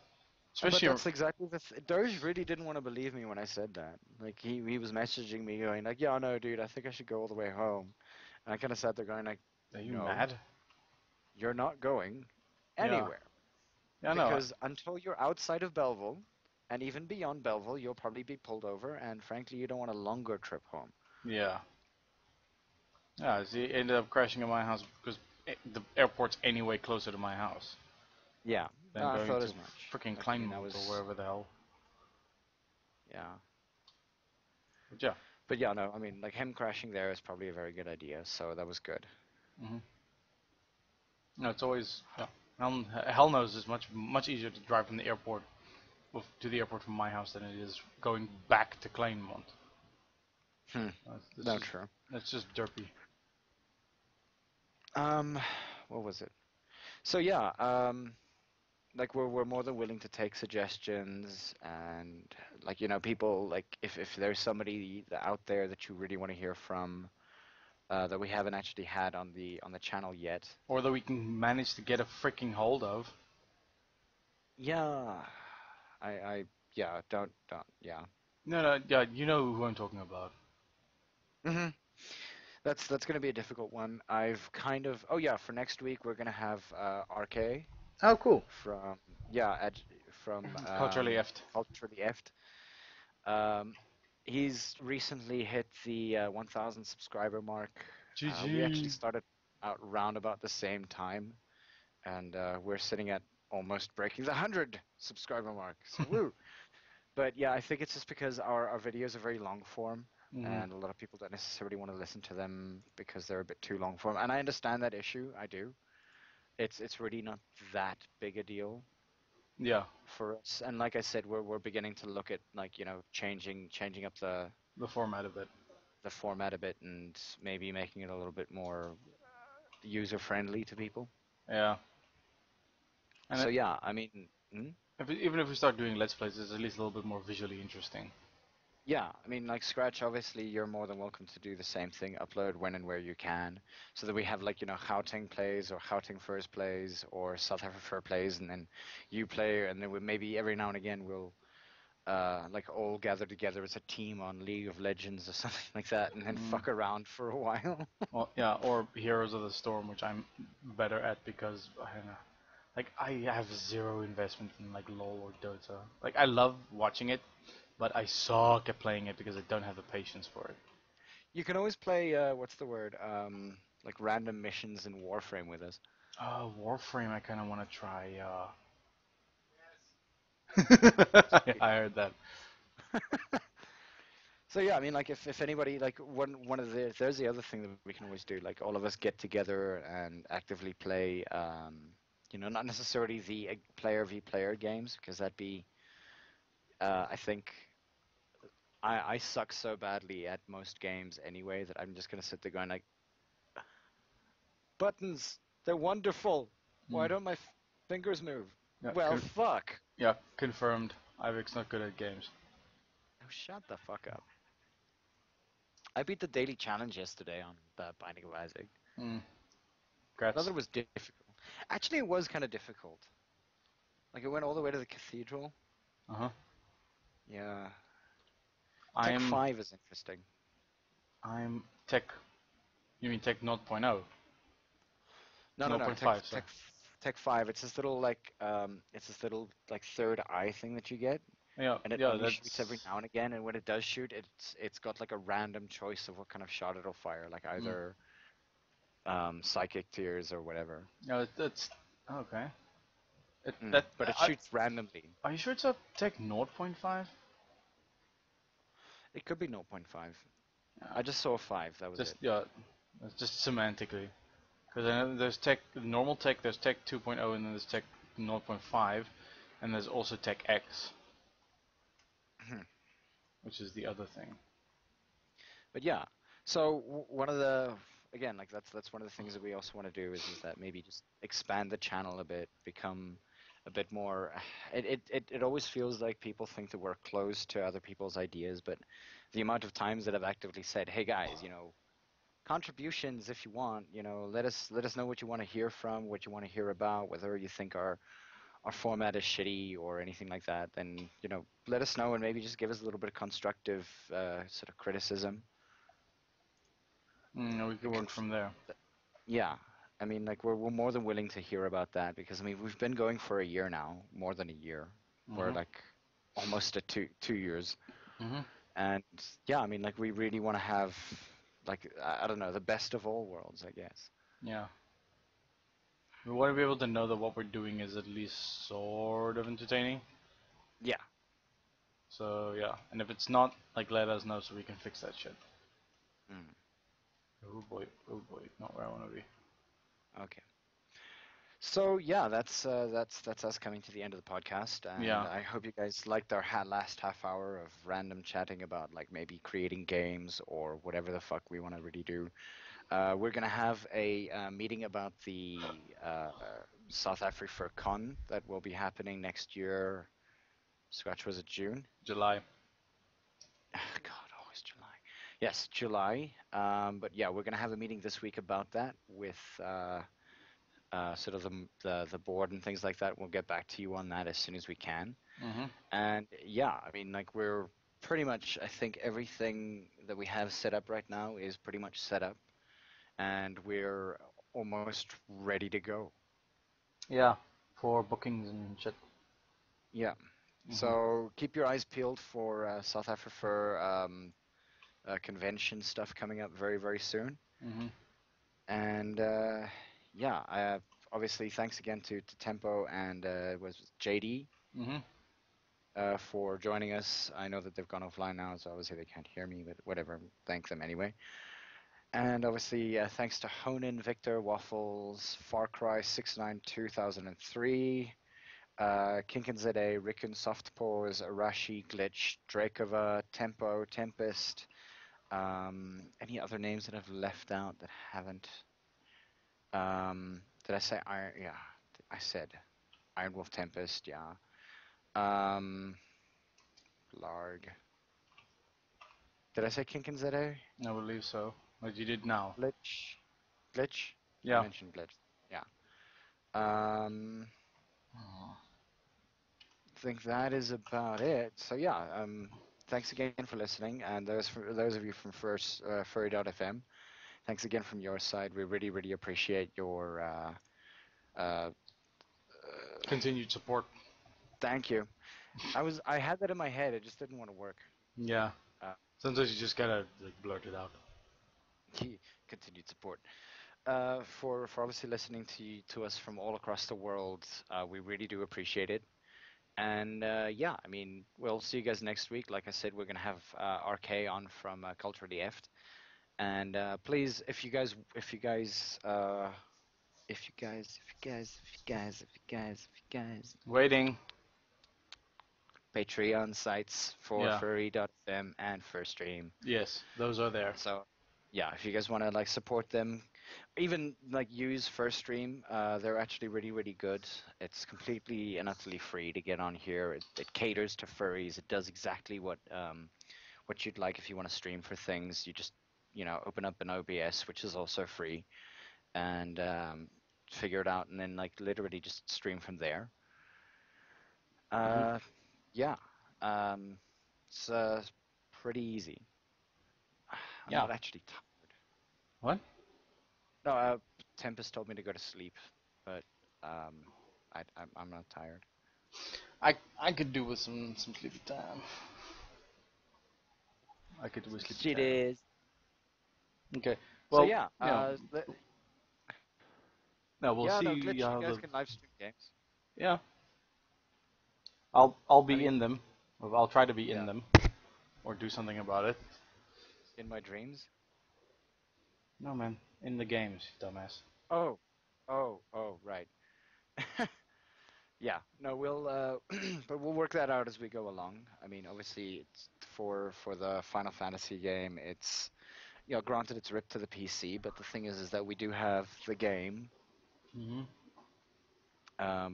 Especially but that's exactly Doge really didn't want to believe me when I said that. Like he was messaging me going like, yeah, no, dude, I think I should go all the way home. And I kind of sat there going like, are you no, mad? You're not going anywhere. Yeah, because until you're outside of Belleville, and even beyond Belleville, you'll probably be pulled over. And frankly, you don't want a longer trip home. Yeah. Yeah, so he ended up crashing at my house because the airport's anyway closer to my house. Yeah, than I going thought to as much. Freaking Like, Kleinmond or wherever the hell. Yeah. But yeah. But yeah, no, I mean, like him crashing there is probably a very good idea. So that was good. No, it's always hell knows it's much easier to drive from the airport to the airport from my house than it is going back to Kleinmond. No, true. That's just derpy. What was it? So yeah, like we're more than willing to take suggestions and like people like if there's somebody out there that you really want to hear from that we haven't actually had on the channel yet, or that we can manage to get a freaking hold of. Yeah, I yeah, don't, yeah. No, no, yeah, you know who I'm talking about. hmm that's gonna be a difficult one. I've kind of, oh yeah, for next week we're gonna have RK Oh, cool. from, yeah, from Culturally effed. Culturally Effed. Um, he's recently hit the 1,000 subscriber mark. We actually GG. started out round about the same time, and we're sitting at almost breaking the 100 subscriber mark. So woo! But yeah, I think it's just because our videos are very long form, Hmm. and a lot of people don't necessarily want to listen to them because they're a bit too long form. And I understand that issue. I do. It's really not that big a deal Yeah, for us. And like I said, we're beginning to look at, like, changing up the format of it. the format a bit and maybe making it a little bit more user friendly to people. Yeah, and So yeah, I mean, even if we start doing let's plays, it's at least a little bit more visually interesting. yeah, I mean, like Scratch, obviously, you're more than welcome to do the same thing, upload when and where you can, so that we have, like, Gauteng plays or Gauteng first plays or south-afrifur plays, and then you play, and then maybe every now and again we'll like all gather together as a team on League of Legends or something like that, and then Mm. fuck around for a while. Well, yeah, or Heroes of the Storm, which I'm better at because I don't know. Like I have zero investment in like LoL or Dota. Like I love watching it, but I suck at playing it because I don't have the patience for it. You can always play what's the word? Like random missions in Warframe with us. Warframe, I kind of want to try. I heard that. So yeah, I mean, like if anybody, like one of the, there's the other thing that we can always do, like all of us get together and actively play, not necessarily the player v player games, because that'd be, I think I suck so badly at most games anyway that I'm just gonna sit there going like, buttons, they're wonderful. Why Mm. don't my fingers move? Yeah, Well, fuck. yeah, confirmed. Ivik's not good at games. Oh, shut the fuck up. I beat the daily challenge yesterday on the Binding of Isaac. Mm. I thought Grats. it was difficult. Actually, it was kind of difficult. Like, it went all the way to the cathedral. Uh huh. Yeah. Tech I'm 5 is interesting. I'm tech. You mean tech 0.0? No, no, no. 0.5, sorry. Tech 5. It's this little, like, third eye thing that you get. Yeah, And it yeah, only shoots every that's. now and again. And when it does shoot, it's got, like, a random choice of what kind of shot it'll fire. Like, Mm. either psychic tears or whatever. Yeah, that's okay. But it shoots randomly. Are you sure it's a tech 0.5? It could be zero point 0.5. Yeah, I just saw a 5. That was just it. yeah, that's just semantically. Because I know there's tech normal tech, there's tech 2.0, and then there's tech 0.5, and there's also tech X, which is the other thing. But yeah, so one of the, again, like that's one of the things that we also want to do is that maybe just expand the channel a bit, become a bit more. It always feels like people think that we're closed to other people's ideas, but the amount of times that I've actively said, "Hey guys, contributions if you want, let us know what you want to hear from, what you want to hear about, whether you think our format is shitty or anything like that, then let us know and maybe just give us a little bit of constructive sort of criticism." We could work Because from there. yeah, I mean, like we're more than willing to hear about that because I mean we've been going for a year now, more than a year. We're Mhm. like almost at two years, Mhm. and yeah, I mean like we really want to have like I don't know, the best of all worlds, I guess. Yeah. We want to be able to know that what we're doing is at least sort of entertaining. Yeah. So yeah, and if it's not, like let us know so we can fix that shit. Mm, Oh boy, not where I want to be. okay. So yeah, that's us coming to the end of the podcast, and Yeah. I hope you guys liked our last half hour of random chatting about like maybe creating games or whatever the fuck we want to really do. We're gonna have a meeting about the South Afrifur Con that will be happening next year. Scratch, was it June? July. God, always July. Yes, July. But yeah, we're gonna have a meeting this week about that with sort of the board and things like that. We'll get back to you on that as soon as we can. Mm-hmm. And yeah, I mean, like we're pretty much, I think everything that we have set up right now is pretty much set up, and we're almost ready to go. Yeah, for bookings and shit. Yeah. Mm-hmm. So keep your eyes peeled for south-afrifur convention stuff coming up very, very soon. Mm-hmm. And yeah, obviously thanks again to Tempo and was JD Mm-hmm. for joining us. I know that they've gone offline now, so obviously they can't hear me, but whatever. Thank them anyway. And obviously thanks to Honan, Victor, Waffles, Far Cry 69 2003, Kinkin ZA, Rickon, Soft Pause, Arashi, Glitch, Drakova, Tempo, Tempest. Any other names that I've left out that haven't? Did I say Iron? Yeah, I said Iron Wolf Tempest. Yeah. Larg. Did I say Kinkin ZA? I believe so. But you did now. Glitch. Glitch. I Yeah. mentioned Glitch. Yeah. I think that is about it. So yeah. Thanks again for listening, and those of you from first furry.fm, thanks again from your side. We really, really appreciate your. Continued support. Thank you. I had that in my head. It just didn't want to work. Yeah. Uh, Sometimes you just gotta like blurt it out. Continued support. For obviously listening to us from all across the world. We really do appreciate it. And yeah, I mean, we'll see you guys next week. Like I said, we're gonna have RK on from Culturally Eft. And please, if you guys, Waiting. Patreon sites for Yeah. furry.fm and Furstream. Yes, those are there. So yeah, if you guys want to like support them, even like use Furstream, they're actually really, really good. It's completely and utterly free to get on here. It caters to furries. It does exactly what you'd like if you want to stream for things. You just open up an OBS, which is also free, and figure it out, and then like literally just stream from there. Mm-hmm. Yeah, it's pretty easy. I'm Yeah. not actually tired. What? No, Tempest told me to go to sleep, but I'm not tired. I could do with some sleepy time. I could do with sleepy Shit time. is. Okay. So Well, yeah, no, we'll yeah, see no, Glitch, how you guys the can live stream games. yeah. I'll be I mean, in them. Or I'll try to be in yeah, them, or do something about it. in my dreams. No, man, in the games, dumbass. Oh, right. Yeah, no, we'll but we'll work that out as we go along. I mean, obviously, it's for the Final Fantasy game. It's granted it's ripped to the PC, but the thing is that we do have the game. Mm-hmm.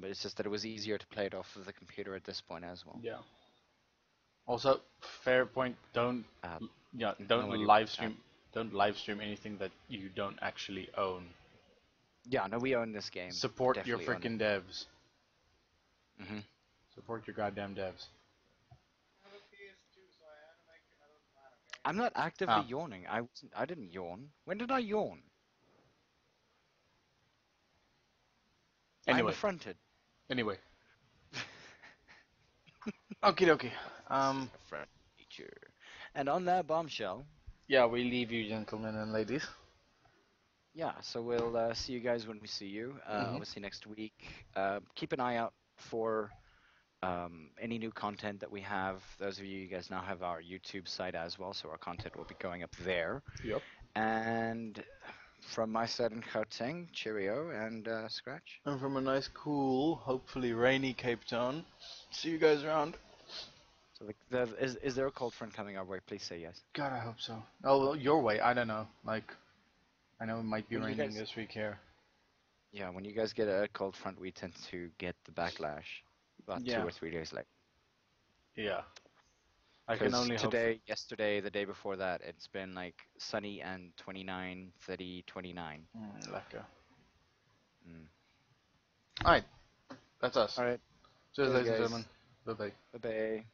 But it's just that it was easier to play it off of the computer at this point as well. Yeah. Also, fair point. Don't No idea. live stream. Don't live stream anything that you don't actually own. Yeah, no, we own this game. Support your Definitely own freaking devs. it. Hmm. Support your goddamn devs. I'm not actively Ah, yawning. I didn't yawn. When did I yawn? I'm anyway, affronted. anyway. Okie dokie. Affront teacher. And on that bombshell, Yeah, we leave you, gentlemen and ladies. yeah, so we'll see you guys when we see you. Mhm. Obviously next week. Keep an eye out for any new content that we have. Those of you guys now have our YouTube site as well, so our content will be going up there. Yep. And from my side in Gauteng, cheerio and scratch. And from a nice, cool, hopefully rainy Cape Town. See you guys around. So is there a cold front coming our way? Please say yes. God, I hope so. Oh, well, your way. I don't know. Like, I know it might be When you raining guys- this week here. Yeah, when you guys get a cold front, we tend to get the backlash about Yeah. 2 or 3 days later. Yeah. I can Because only hope. today, yesterday, the day before that, it's been like sunny and 29, 30, 29. Lekker. Mm. Alright, that's us. All right. Cheers, Cheers, ladies and guys. gentlemen. Bye bye. Bye bye.